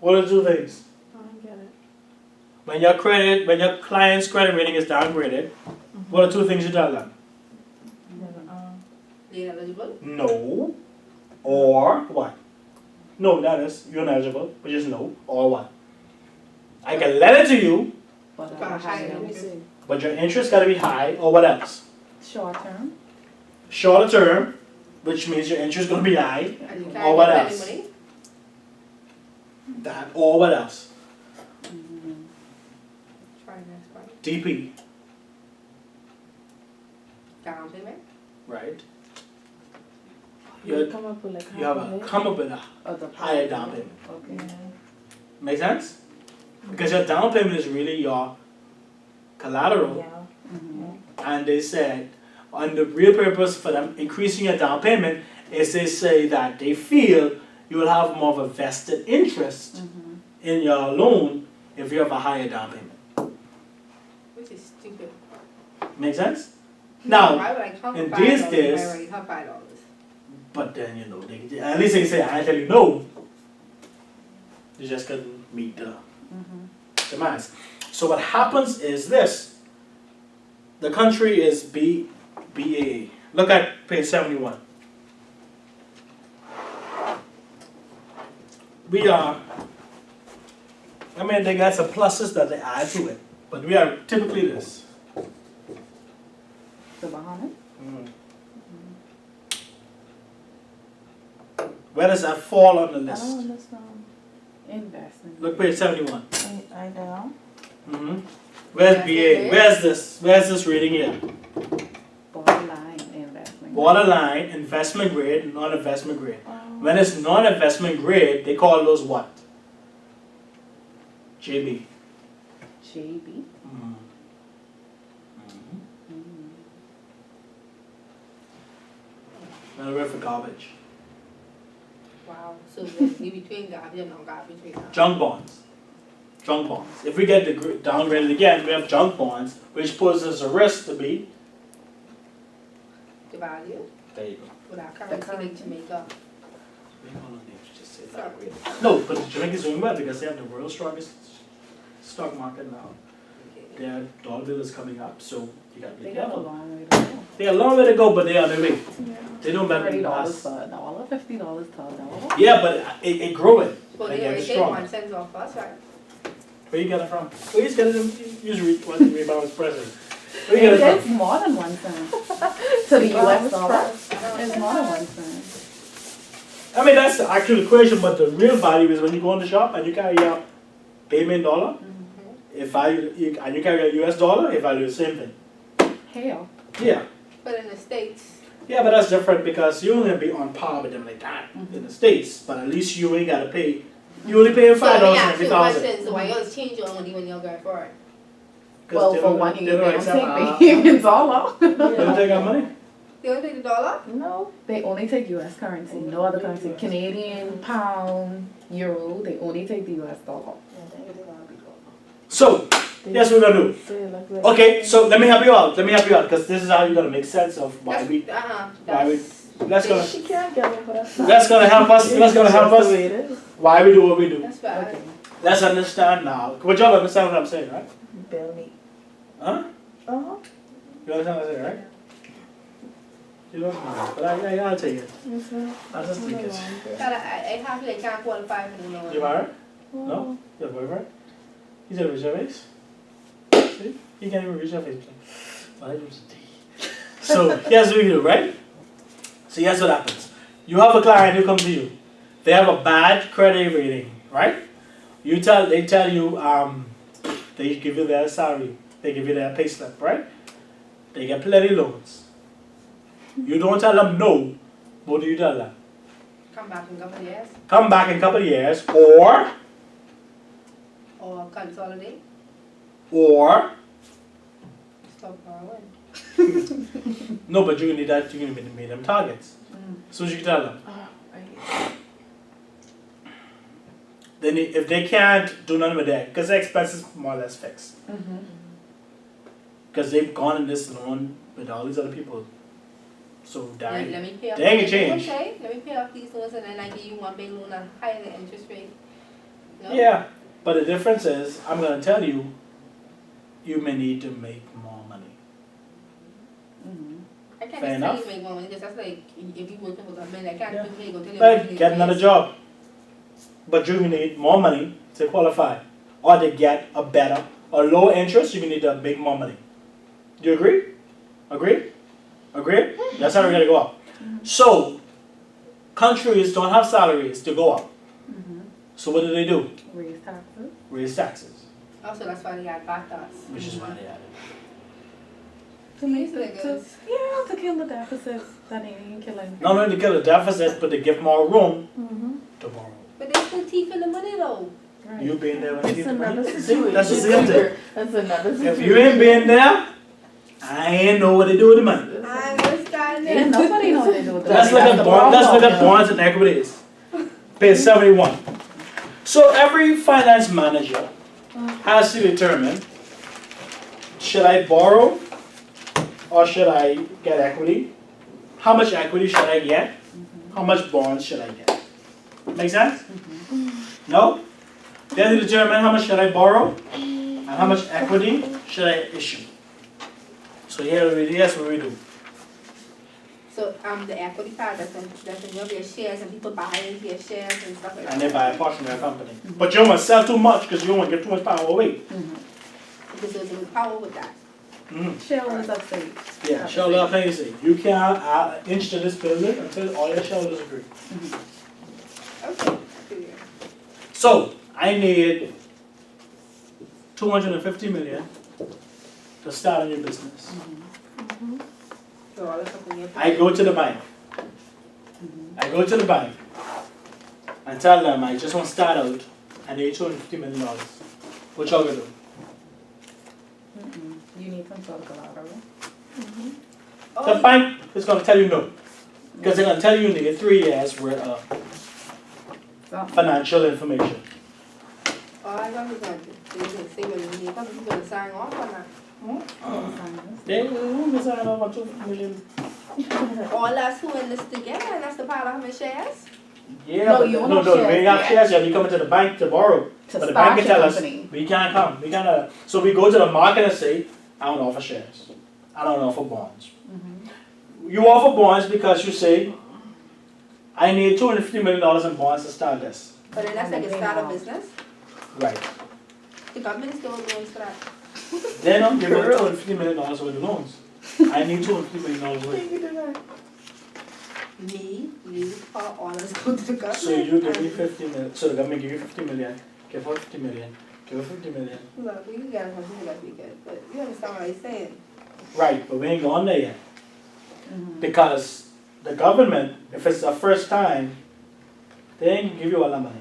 What are the two things? I don't get it. When your client's credit rating is downgraded, what are two things you tell them? They eligible? No. Or what? No, that is, you're ineligible, but just no. Or what? I can lend it to you, But Higher. but your interest gotta be high, or what else? short term. Shorter term, which means your interest gonna be high, And you Or can't what get else? any money? that, or what else? Try next one. DP, Down payment? right? You come up with like You have a come up with a higher down payment. Okay. Make sense? Because your down payment is really your collateral. Yeah. And they said, and the real purpose for them increasing your down payment is they say that they feel you will have more of a vested interest in your loan if you have a higher down payment. Which is stupid. Make sense? Now, Why would I come in for these $5 days- if I already have $5? but then at least they can say, I tell you no. You just couldn't meet the demands. So what happens is this. The country is BAA. Look at page 71. We are, they got some pluses that they add to it, but we are typically this. The Bahamas. Where does that fall on the I don't list? understand. Investment. Look page 71. I know. Where's Yes, BA? it is. Where's this reading here? Borderline investment. Borderline, investment grade, non-investment grade. Oh. When it's non-investment grade, they call those what? JB. JB. another word for garbage. Wow, so we between garbage and non-garbage right now. Junk bonds. Junk bonds. If we get downgraded again, we have junk bonds, which poses a risk to be. The value There you go. with our currency like Jamaica. Sorry. No, but Jamaica's doing well because they have the world's strongest stock market now. Their dollar bill is coming up, so you gotta be They got a careful. long way to go. They got a long way to go, but they are on their way. Yeah. They don't better than $30 us. for a dollar, $50 per dollar. Yeah, but it growing. Well, Like they they're already take strong. 1 cent off us, right? Where you get it from? Where you get it? Use what the rebound president. Where you get it It's from? more than 1 cent. To the US dollar, it's more than 1 cent. I mean, that's the actual equation, but the real value is when you go in the shop and you carry your payment dollar. If and you carry a US dollar, it value the same thing. Hell. Yeah. But in the States, Yeah, but that's different because you're only gonna be on par with them like that in the States. But at least you ain't gotta pay. You only paying $5 so every the thousand. question, so why yours change your money when you're going for it? Well, for one, they they don't don't accept. take payments all out. They don't take our money. They don't take the dollar? No, they only take US currency, no other currency. Canadian, pound, euro, they only take the US dollar. So that's what we're gonna do. Okay, so let me help you out. Because this is how you're gonna make sense of why we. Why we. That's gonna. She can't get over that. That's gonna help us. That's gonna help That's the us. way it is. Why we do what we do. That's bad. Okay. Let's understand now. But y'all understand what I'm saying, right? Bill me. Huh? Uh-huh. You understand what I'm saying, right? You don't know, but I'll take it. Yes, sir. I'll just take it. God, I have like can't qualify for the loan. You married? No? Your boyfriend? He's gonna reach your face? See? He can't even reach your face. Well, I use a D. So here's what we do, right? So here's what happens. You have a client who comes to you. They have a bad credit rating, right? They tell you, they give you their salary, they give you their pay slip, right? They get plenty loans. You don't tell them no. What do you tell them? Come back in a couple of years Come back in a couple of years, or consolidate, stop borrowing. no, but you need that. You need to meet them targets. So you tell them. Then if they can't do nothing with that, because their expenses more or less fixed, because they've gone in this loan with all these other people. So Let me pay off. they ain't gonna change. Okay, let me pay off these loans and then I give you one big loan and higher the interest rate. No? Yeah, but the difference is, I'm gonna tell you, you may need to make more money. I can't Fair just tell enough. you make more money because that's like if you working for government, I can't Yeah. just go tell you. Like, get another job. But you need more money to qualify. Or to get a better, or lower interest, you need to make more money. Do you agree? Agree? Agree? That's how we're gonna go up. So, countries don't have salaries to go up. So what do? Raise taxes. Raise taxes, Also, that's why they add back to us. which is why they added. To make These the, niggas. to kill the deficit that ain't killing. Not only to kill the deficit, but to give more room to borrow. But there's still teeth in the money though. Right. You being there when you It's get the another money? See, situation. that's the same thing. That's another situation. If you ain't been there, I ain't know what they do with the money. I understand Yeah, it. nobody knows what they do with the Let's money. look at That's the bonds. Let's look at problem. bonds and equities. Page 71. So every finance manager has to determine: should I borrow or should I get equity? How much equity should I get? How much bonds should I get? Make sense? No? They have to determine how much should I borrow and how much equity should I issue. So here's what we do. So the equity part that's in your shares and people buying your shares and stuff like that. And they buy a portion of their company. But you don't want to sell too much because you don't want to give too much power away. Because there's a power with that. Shareholders upstate. Yeah, shareholders plenty to say. You can't add an inch to this building until all your shareholders agree. Okay. So, I need 250 million to start a new business. So all the stuff in your I go to the bank. And tell them I just want to start out. I need $250 million. What y'all gonna do? You need some sort of collateral. The bank is gonna tell you no. Because they're gonna tell you in the 3 years worth of Something. financial information. Oh, I thought he was going to say what he need, I thought he was going to sign off on that. They will sign over 2 million. All us who in this together, and that's the part of having shares? Yeah, No, but you don't no, have we ain't have shares shares yet. We come into the bank to borrow. To But the start bank can your tell us company. we can't come. We can't. So we go to the market and say, I don't offer shares. I don't offer bonds. You offer bonds because you say, I need $250 million in bonds to start this. But then that's like a startup business. Right. The government's giving loans for that. Then I'm giving $250 million worth of loans. I need $250 million worth. Me, you, or all us go to the government. So you give me 50 million. So the government give you 50 million. Give her 50 million. Give her 50 million. Look, we got to continue that we good, but you understand what I'm saying? Right, but we ain't gone there yet. Because the government, if it's the first time, they ain't give you all the money.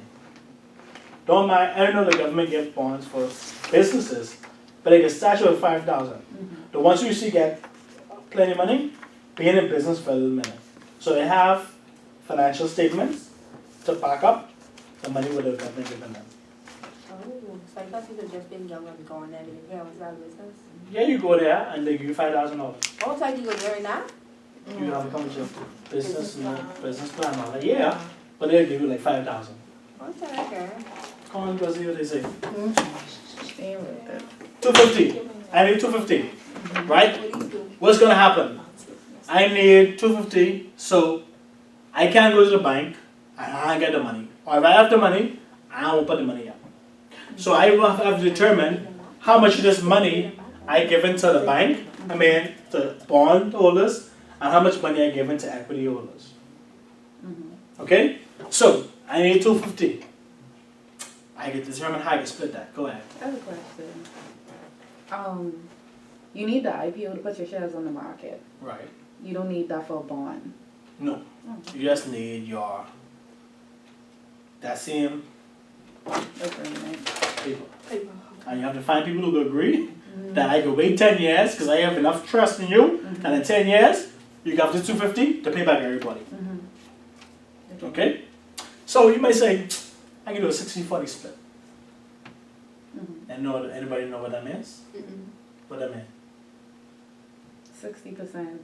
Don't mind, I know the government gives bonds for businesses, but they can start you with 5,000. The ones you see get plenty of money, being in business for a little minute. So they have financial statements to back up the money with the government giving them. Oh, so I thought you had just been young and gone there, and here was that business. Yeah, you go there and they give you $5,000. Oh, so you go there now? You have to come with your business plan all that. Yeah, but they'll give you like 5,000. Okay. Come on, go see what they say. Stay with it. 250. I need 250. Right? What do you do? What's gonna happen? I need 250, so I can't go to the bank and I get the money. Or if I have the money, I won't put the money up. So I will have to determine how much of this money I give into the bank, to bond holders, and how much money I give into equity holders. Okay? So I need 250. I can determine how I can split that. Go ahead. I have a question. You need the IPO to put your shares on the market. Right. You don't need that for a bond. No. You just need that same Agreement. paper. And you have to find people who agree that I can wait 10 years because I have enough trust in you, and in 10 years, you got this 250 to pay back everybody. Okay? So you may say, I can do a 60-40 split. And anybody know what that means? What that means? 60%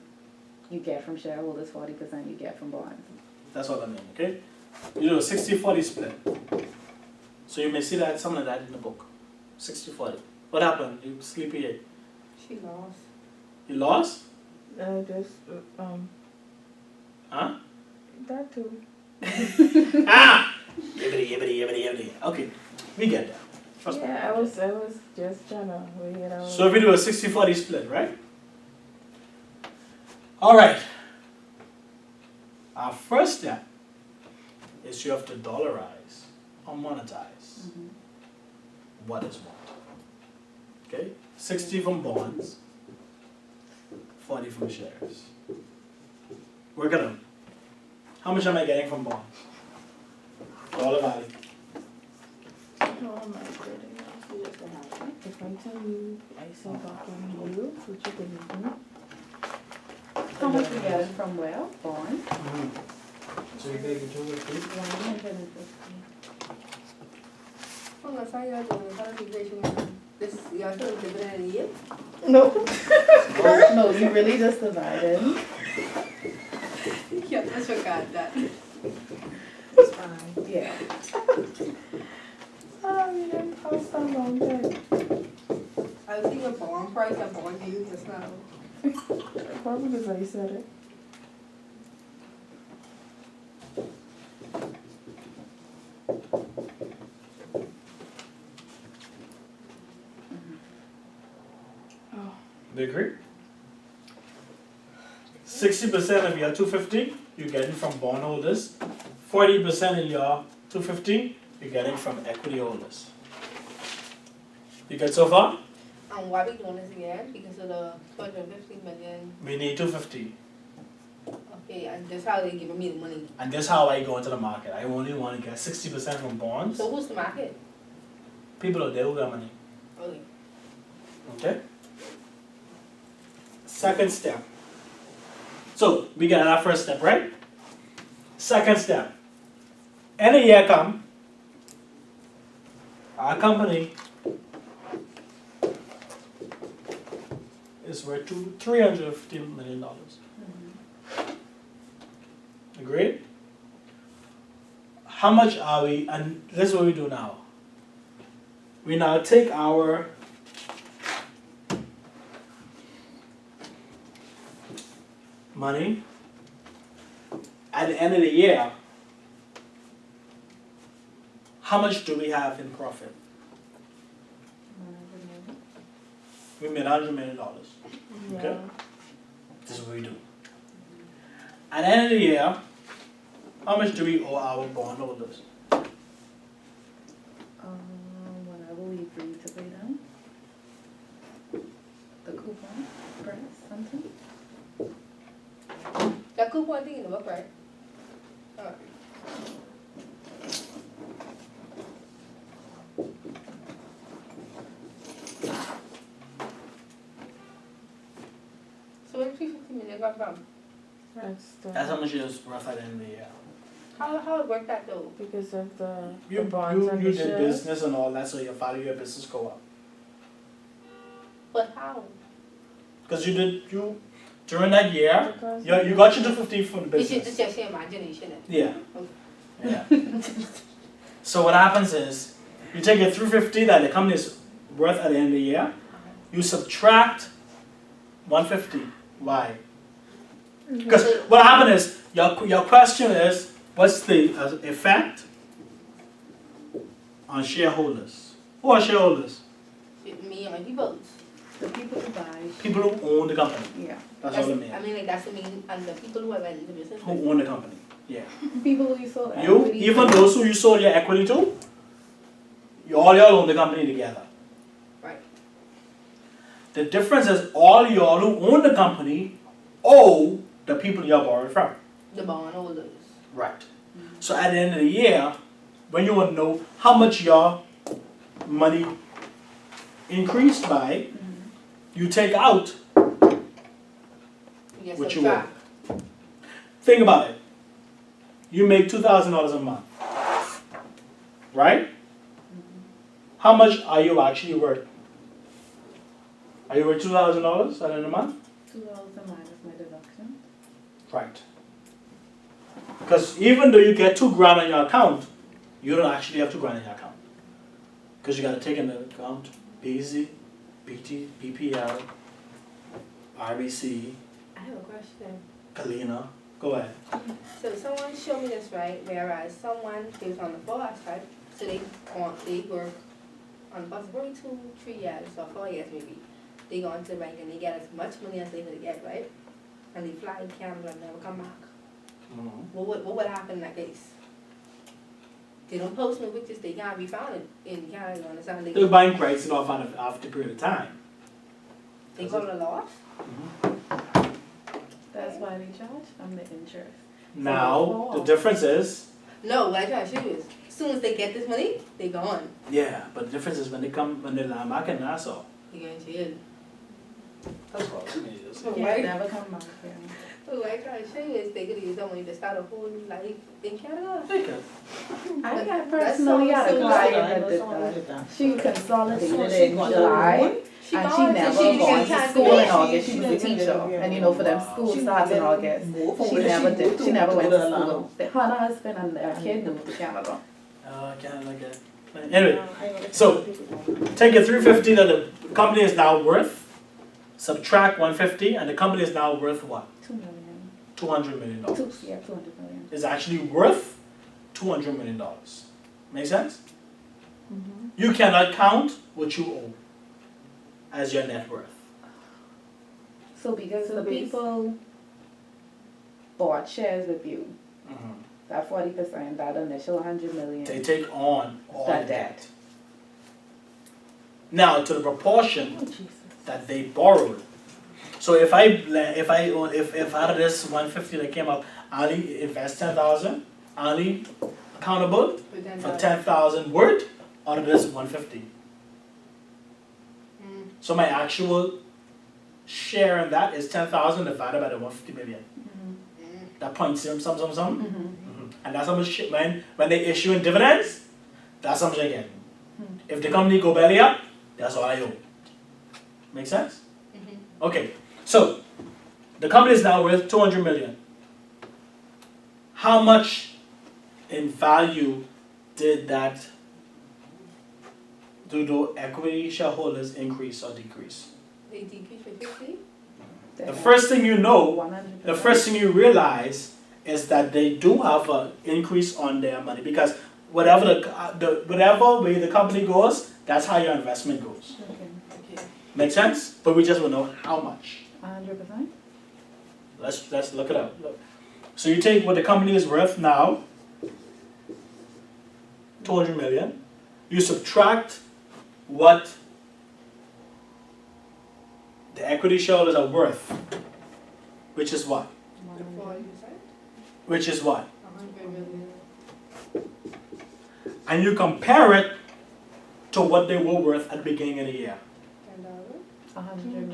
you get from shareholders, 40% you get from bonds. That's what I mean, okay? You do a 60-40 split. So you may see that something like that in the book. 60-40. What happened? You sleepy? She lost. You lost? Huh? That too. Ah! Yibbity. Okay, we get that. Trust me. Yeah, I was just trying to weigh it out. So if we do a 60-40 split, right? Alright. Our first step is you have to dollarize or monetize what is what. Okay? 60 from bonds, 40 from shares. Work it out. How much am I getting from bonds? Dollar value. Oh my goodness. If I tell you I saw back on you, which you can do. How much you get from where? Bonds? So you get 250? 150. Oh, that's how you're doing. How do you this? You're still dividend a year? No. No, you really just divided. Yeah, I forgot that. It's fine. Yeah. Oh, you didn't post a long time. I was thinking bond price and bond yield just now. Probably because I said it. Do you agree? 60% of your 250 you're getting from bondholders. 40% of your 250 you're getting from equity holders. You good so far? And why we doing this again? Because of the 250 million. We need 250. Okay, and that's how they giving me the money. And that's how I go into the market. I only want to get 60% from bonds. So who's the market? People out there who got money. Okay. Okay? Second step. So we got our first step, right? Second step. Any year come, our company is worth $350 million. Agreed? How much are we, and this is what we do now. We now take our money at the end of the year. How much do we have in profit? We made $100 million. Okay? This is what we do. At the end of the year, how much do we owe our bondholders? Whatever we agree to pay them. The coupon, price, something. That coupon thing in the book, right? Alright. So where did $350 million come from? That's how much it was worth at the end of the year. How it worked that though? Because of the You bonds and did the shares. business and all that, so your value of your business go up. But how? Because during that year, Because you got your 250 from the It's business. just your imagination. Yeah. Okay. Yeah. So what happens is, you take your 350 that the company is worth at the end of the year, you subtract 150. Why? Because what happened is, your question is, what's the effect on shareholders? Who are shareholders? Me and my people. The people who buy. People who own the company. Yeah. That's all it I means. mean, like that's the mean, and the people who are running the business. Who own the company. Yeah. People who you sold You, equity even to. those who you sold your equity to, all y'all own the company together. Right. The difference is all y'all who own the company owe the people y'all borrowed from. The bondholders. Right. So at the end of the year, when you want to know how much your money increased by, you take out You get what you subtract. owe. Think about it. You make $2,000 a month, right? How much are you actually worth? Are you worth $2,000 at the end of the month? $2 minus my deduction. Right. Because even though you get $2,000 on your account, you don't actually have $2,000 in your account. Because you got to take into account BZ, BT, BPL, RBC, I have a question. Kalina. Go ahead. So someone showed me this, right? Whereas someone is on the bus, right? So they work on the bus for 2, 3 years or 4 years maybe. They go into the bank and they get as much money as they could get, right? And they fly to Canada and never come back. What would happen in that case? They don't post no pictures, they can't be found in Canada, you understand? The bank writes it off after a period of time. They call it a loss? That's why they charge from the interest. Now, the difference is, No, what I try to show you is, as soon as they get this money, they gone. yeah, but the difference is when they land back in Nassau. They go in jail. That's all it is. So Yeah, why, never come back here. what I try to show you is they could use that money to start a whole new life in Canada. They can. I got That's personally had a so client I that know did someone that. did that. She consolidated She in got July, the and she gone, never so she gone to can't school do in it. August. She She was a didn't teacher, do it. and you know, for them school She starts in didn't August. move from She where never she did. moved She to never went go to to school. Atlanta. Her husband and their kid moved to Canada. Canada get. Anyway, so take your 350 that the company is now worth, subtract 150, and the company is now worth what? $2 million. $200 million. Yeah, 200 million. Is actually worth $200 million. Make sense? You cannot count what you owe as your net worth. So because the people bought shares with you, that 40%, that initial 100 million, They take on all That the debt. debt. Now to the proportion oh Jesus, that they borrowed. So if out of this 150 that came up, I only invest 10,000, I only accountable for 10,000 worth out of this 150. So my actual share in that is 10,000 divided by the 150 million. That point some. and that's how much when they issue in dividends, that's how much I get. If the company go belly up, that's all I owe. Make sense? Okay, so the company is now worth 200 million. How much in value did that do the equity shareholders increase or decrease? They decrease by 50? The first thing you know, 100%. the first thing you realize is that they do have an increase on their money because whatever whatever way the company goes, that's how your investment goes. Okay. Make sense? But we just want to know how much. 100%. Let's look it up. Look. So you take what the company is worth now, 200 million. You subtract what the equity shareholders are worth, which is what? The 40%? Which is what? 100 million. And you compare it to what they were worth at the beginning of the year. $10? 100 million.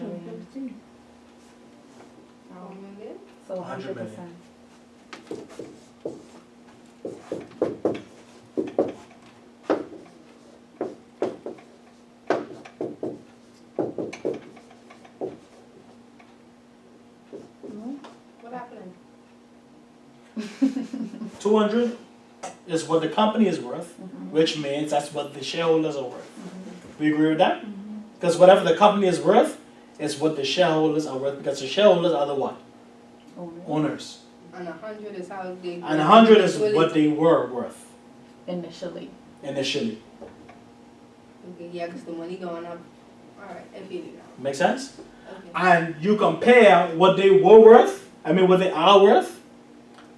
1 million? So 100 100%. million. What happened? 200 is what the company is worth, which means that's what the shareholders are worth. We agree with that? Because whatever the company is worth is what the shareholders are worth because the shareholders are the what? Owners. And 100 is how they... And 100 is what they were worth Initially. initially. Okay, yeah, because the money going up. Alright, I feel it now. Make sense? Okay. And you compare what they were worth, what they are worth,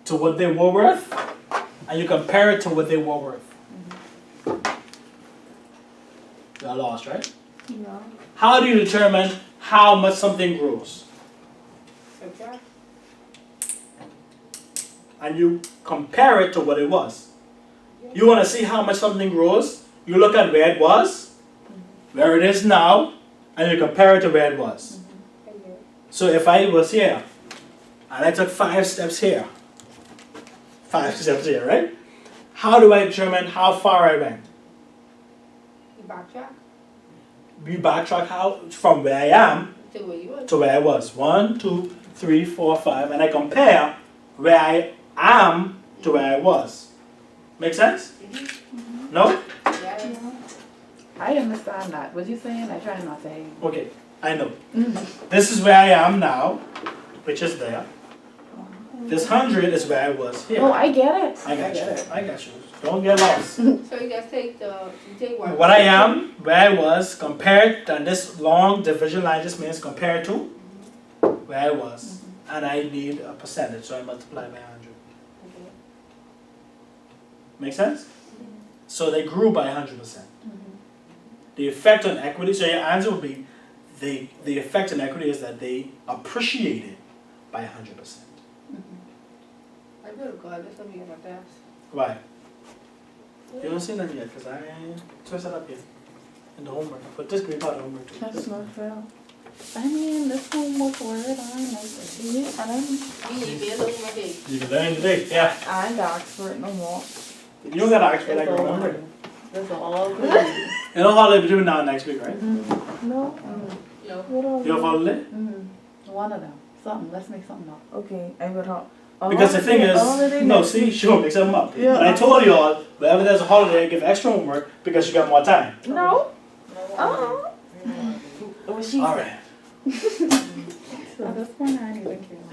to what they were worth, and you compare it to what they were worth. You're lost, right? Yeah. How do you determine how much something grows? Subtract. And you compare it to what it was. You want to see how much something grows, you look at where it was, where it is now, and you compare it to where it was. Okay. So if I was here, and I took 5 steps here, 5 steps here, right? How do I determine how far I went? You backtrack We backtrack how from where I am to where you were. to where I was. 1, 2, 3, 4, 5, and I compare where I am to where I was. Make sense? No? Yeah. I understand that. What you saying? I try not to hate. Okay, I know. This is where I am now, which is there. This 100 is where I was here. Oh, I get it. I got you. I got you. Don't get lost. So you just take what? What I am, where I was, compared, and this long division line just means compared to where I was. And I need a percentage, so I multiply by 100. Okay. Make sense? So they grew by 100%. The effect on equity, so your answer would be, the effect on equity is that they appreciated by 100%. I better go. This will be my test. Why? You don't see that yet, because I twisted up here in the homework. I put this green part of homework too. That's not fair. I mean, this homework word, I like See, and I'm, Me, be a little my day. You can learn today. Yeah. I ain't the expert no more. You don't got to ask for It's like all remember. good. That's all good. You know holiday between now and next week, right? No. No. What are You have holiday? One of them. Something. Let's make something up. Okay, I would have. Because the thing is, no, see, sure, make something up. Yeah. But I told you all, whenever there's a holiday, I give extra homework because you got more time. No. What she All said. right. At this point, I don't even care.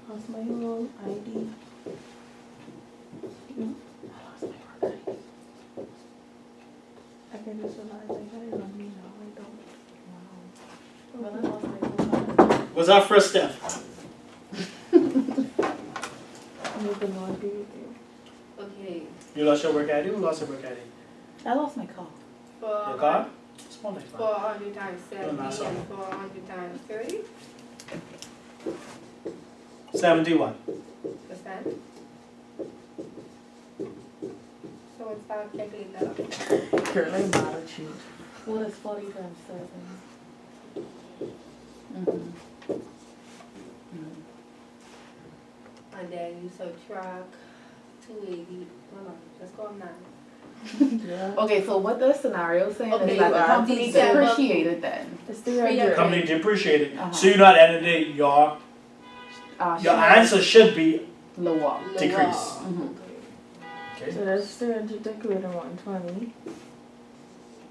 What's my whole ID? I can just realize I got it on me now. I don't. Well, I lost my whole mind. What's our first step? I'm just gonna agree with you. Okay. You lost your work ID? Who lost your work ID? I lost my car. Your For car? Small next one. 400 times 70 No, not so. and 400 times 30%. 71. So let's start calculating that up. Currently mad at you. What is 40 times 7? And and then you subtract 280, no, let's go 9. Yeah. Okay, so what the scenario saying Okay, is that the well, company December- depreciated then. It's The 300. company depreciated. Uh-huh. So you know at the end of the day, your Share answer should be lower. Decrease. Mhm. okay. So that's 300 equating 120.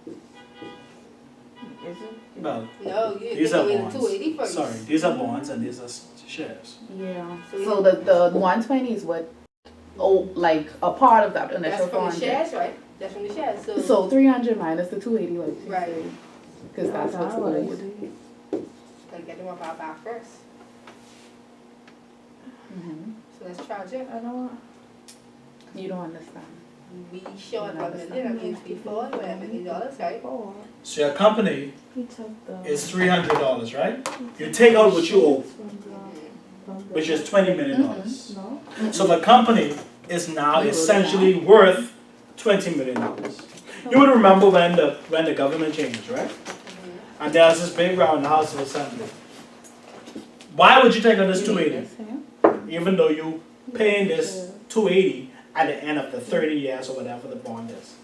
Is it? Well, No, you these take are away the bonds. 280 first. Sorry, these are bonds and these are shares. Yeah. So So the 120 is what, like a part of that That's initial from the 400. shares, right? That's from the shares. So, So 300 minus the 280, like you Right. say, because that's what's what I owed. see. gotta get them up our back first. Mhm. So let's charge it. I don't. You don't understand. We short $1 million, that means we forward $1 million, right? Oh, So your company he took the. is $300, right? You take out what you owe, which is $20 million. No. So the company is now essentially worth $20 million. You would remember when the government changed, right? And there's this big round house of assembly. Why would you take out this You need 280, this, yeah? even though you paying this 280 at the end of the 30 years or whatever the bond is?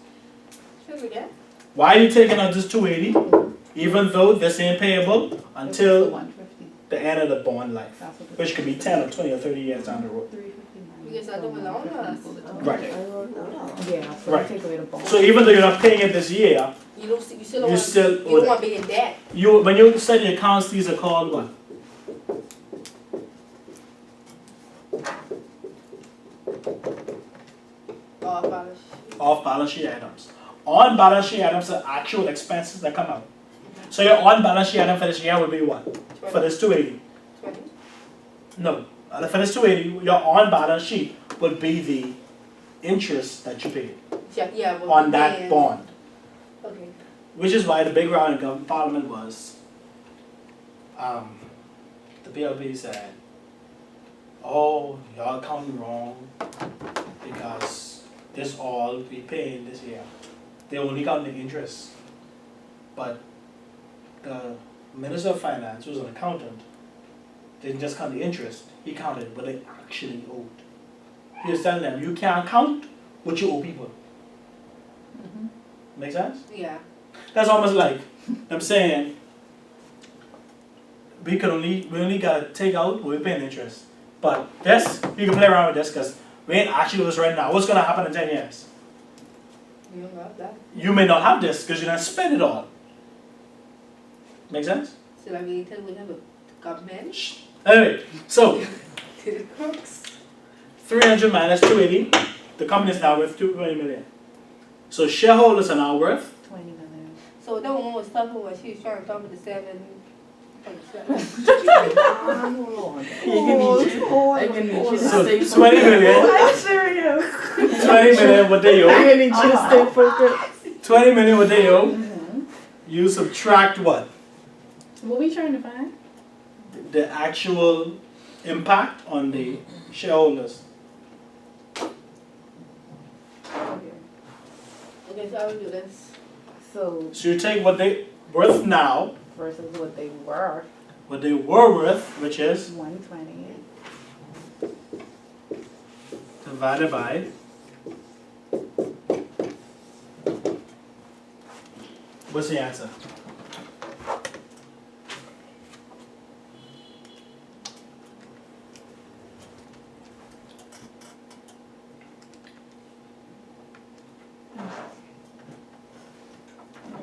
Should we get? Why are you taking out this 280, even though this ain't payable It's the until 150. the end of the bond life, That's what which could be 10 or 20 or 30 years down the road. 359. Because that don't belong to us. Right. I wrote that. Yeah, so Right. take away the bond. So even though you're not paying it this year, You don't. You still don't you want. still You owe don't that. want to be in debt. You when you study accounts, these are called what? Off balance. Off balance sheet items. On balance sheet items are actual expenses that come out. So your on balance sheet item for this year would be what? For this 280. 20. No. For this 280, your on balance sheet would be the interest that you paid Yeah. Well, on that bond. Okay. Which is why the big round in government parliament was, the PLP said, oh, y'all counting wrong because this all we paying this year. They only count the interest. But the Minister of Finance, who's an accountant, didn't just count the interest, he counted what they actually owed. He was telling them, you can't count what you owe people. Mhm. Make sense? Yeah. That's almost like I'm saying we only gotta take out what we're paying interest. But this, you can play around with this because we ain't actually doing this right now. What's gonna happen in 10 years? You don't have that. You may not have this because you're not spend it all. Make sense? So that means we have a government. Shh. Anyway, so To the crooks. 300 minus 280, the company is now worth 220 million. So shareholders are now worth 20 million. So that woman was talking when she was trying to talk with the 7. Hold on. I can need you to so stay 20 million. I'm serious. 20 million what they I owe. need you to stay focused. 20 million what they owe. Mhm. You subtract what? What we trying to find? The actual impact on the shareholders. Okay. Okay, so I will do this. So So you take what they worth now, versus what they were, what they were worth, which is 120. divided by what's the answer?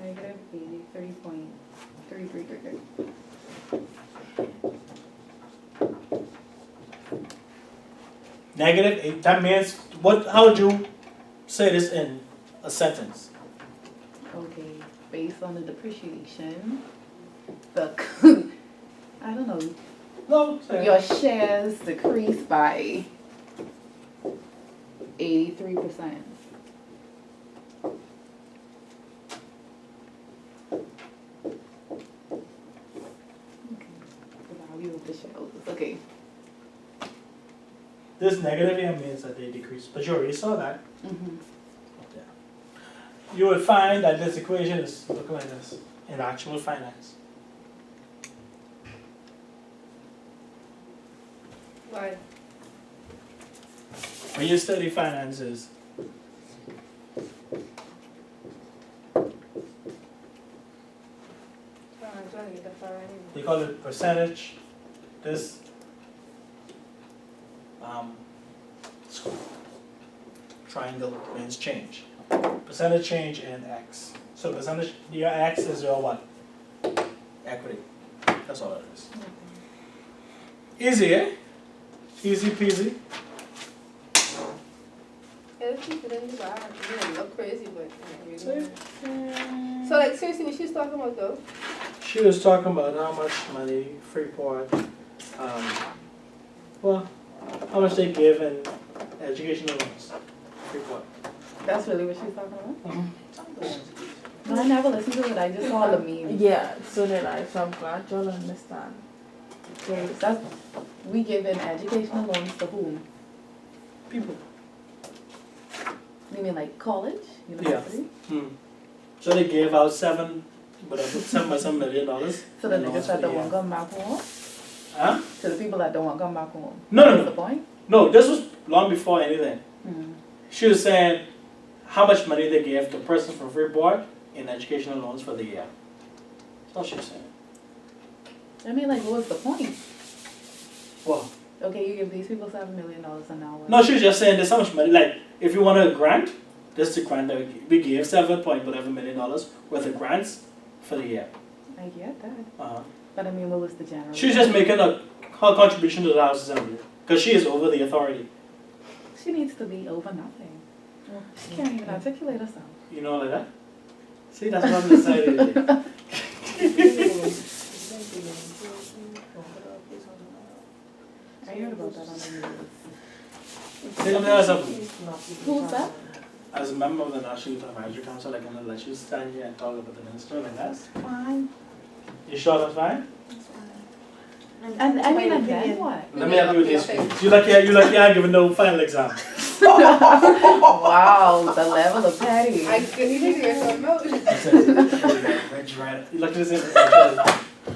Negative 83.3333. Negative 8. That means what? How would you say this in a sentence? Okay, based on the depreciation, the I don't know, No. Say your shares decreased by 83%. Okay, the value of the shareholders. Okay. this negative here means that they decrease, but you already saw that. Mm-hmm. You will find that this equation is looking like this in actual finance. Right. When you study finances, I'm trying to get the far anyway. they call it percentage, this, triangle means change. Percentage change in X. So percentage, your X is your what? Equity. That's all it is. Easy, eh? Easy peasy. It's keep it in the bar. It may look crazy, but it really See? isn't. So like seriously, what she's talking about though? She was talking about how much money Freeport, well, how much they give in educational loans. Freeport. That's really what she's talking about? No, I never listened to it, I just saw the meme. Yeah, so did I, so I'm glad y'all understand. So that's, we give in educational loans to whom? People. You mean like college, university? So they gave out $7 million. So the in loans niggas for that the don't year. want to come back home? Huh? To the people that don't want to come back home? No, no, What's no. the point? No, this was long before anything. Mm. She was saying how much money they gave to persons from Freeport in educational loans for the year. That's all she was saying. I mean, like, what was the point? Well, Okay, you give these people $7 million an hour. no, she was just saying there's so much money. Like, if you want a grant, this is the grant that we gave $7 million worth of grants for the year. I get that. Uh-huh. But I mean, what was the general? She's just making her contribution to the House Assembly because she is over the authority. She needs to be over nothing. She can't even articulate herself. You know, like that. See, that's what I'm deciding. I heard about that on the news. See, let me tell you something. Who's that? As a member of the National Youth Advisory Council, I can let you stand here and talk about the minister like that. Fine. You sure that's fine? And I mean, and then what? Let me help you with this. You lucky I ain't giving no final exam. Wow, the level of petty. I couldn't even hear some notes. You lucky this is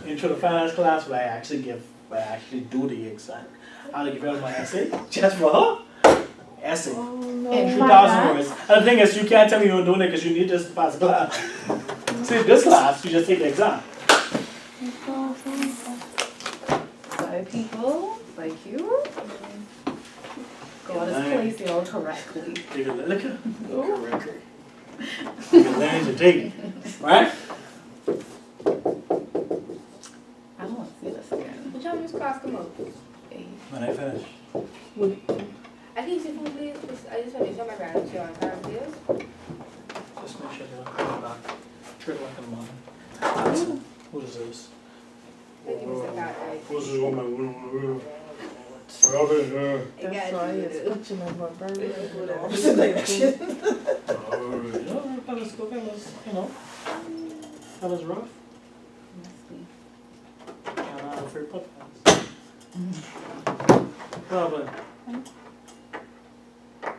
intro to finance class where I actually do the exam. I'll give her my essay just for her. Essay. Oh no. In 3,000 words. And the thing is, you can't tell me you're doing it because you need this to pass the class. See, this class, you just take the exam. By people like you, God has placed you all correctly. Take a look at correctly. You can learn to take it. Right? I don't want to see this again. What time does class come out? When I finish. I think if you please, I just want to make sure my grandma's here on time, please. Just make sure you're coming back. 3 o'clock in the morning. What is this? Thank you, Mr. Cat. Who's this woman? That's why it's pitching in my brain. That was rough. Must be. And free podcast. Well, but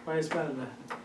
why are you spending that?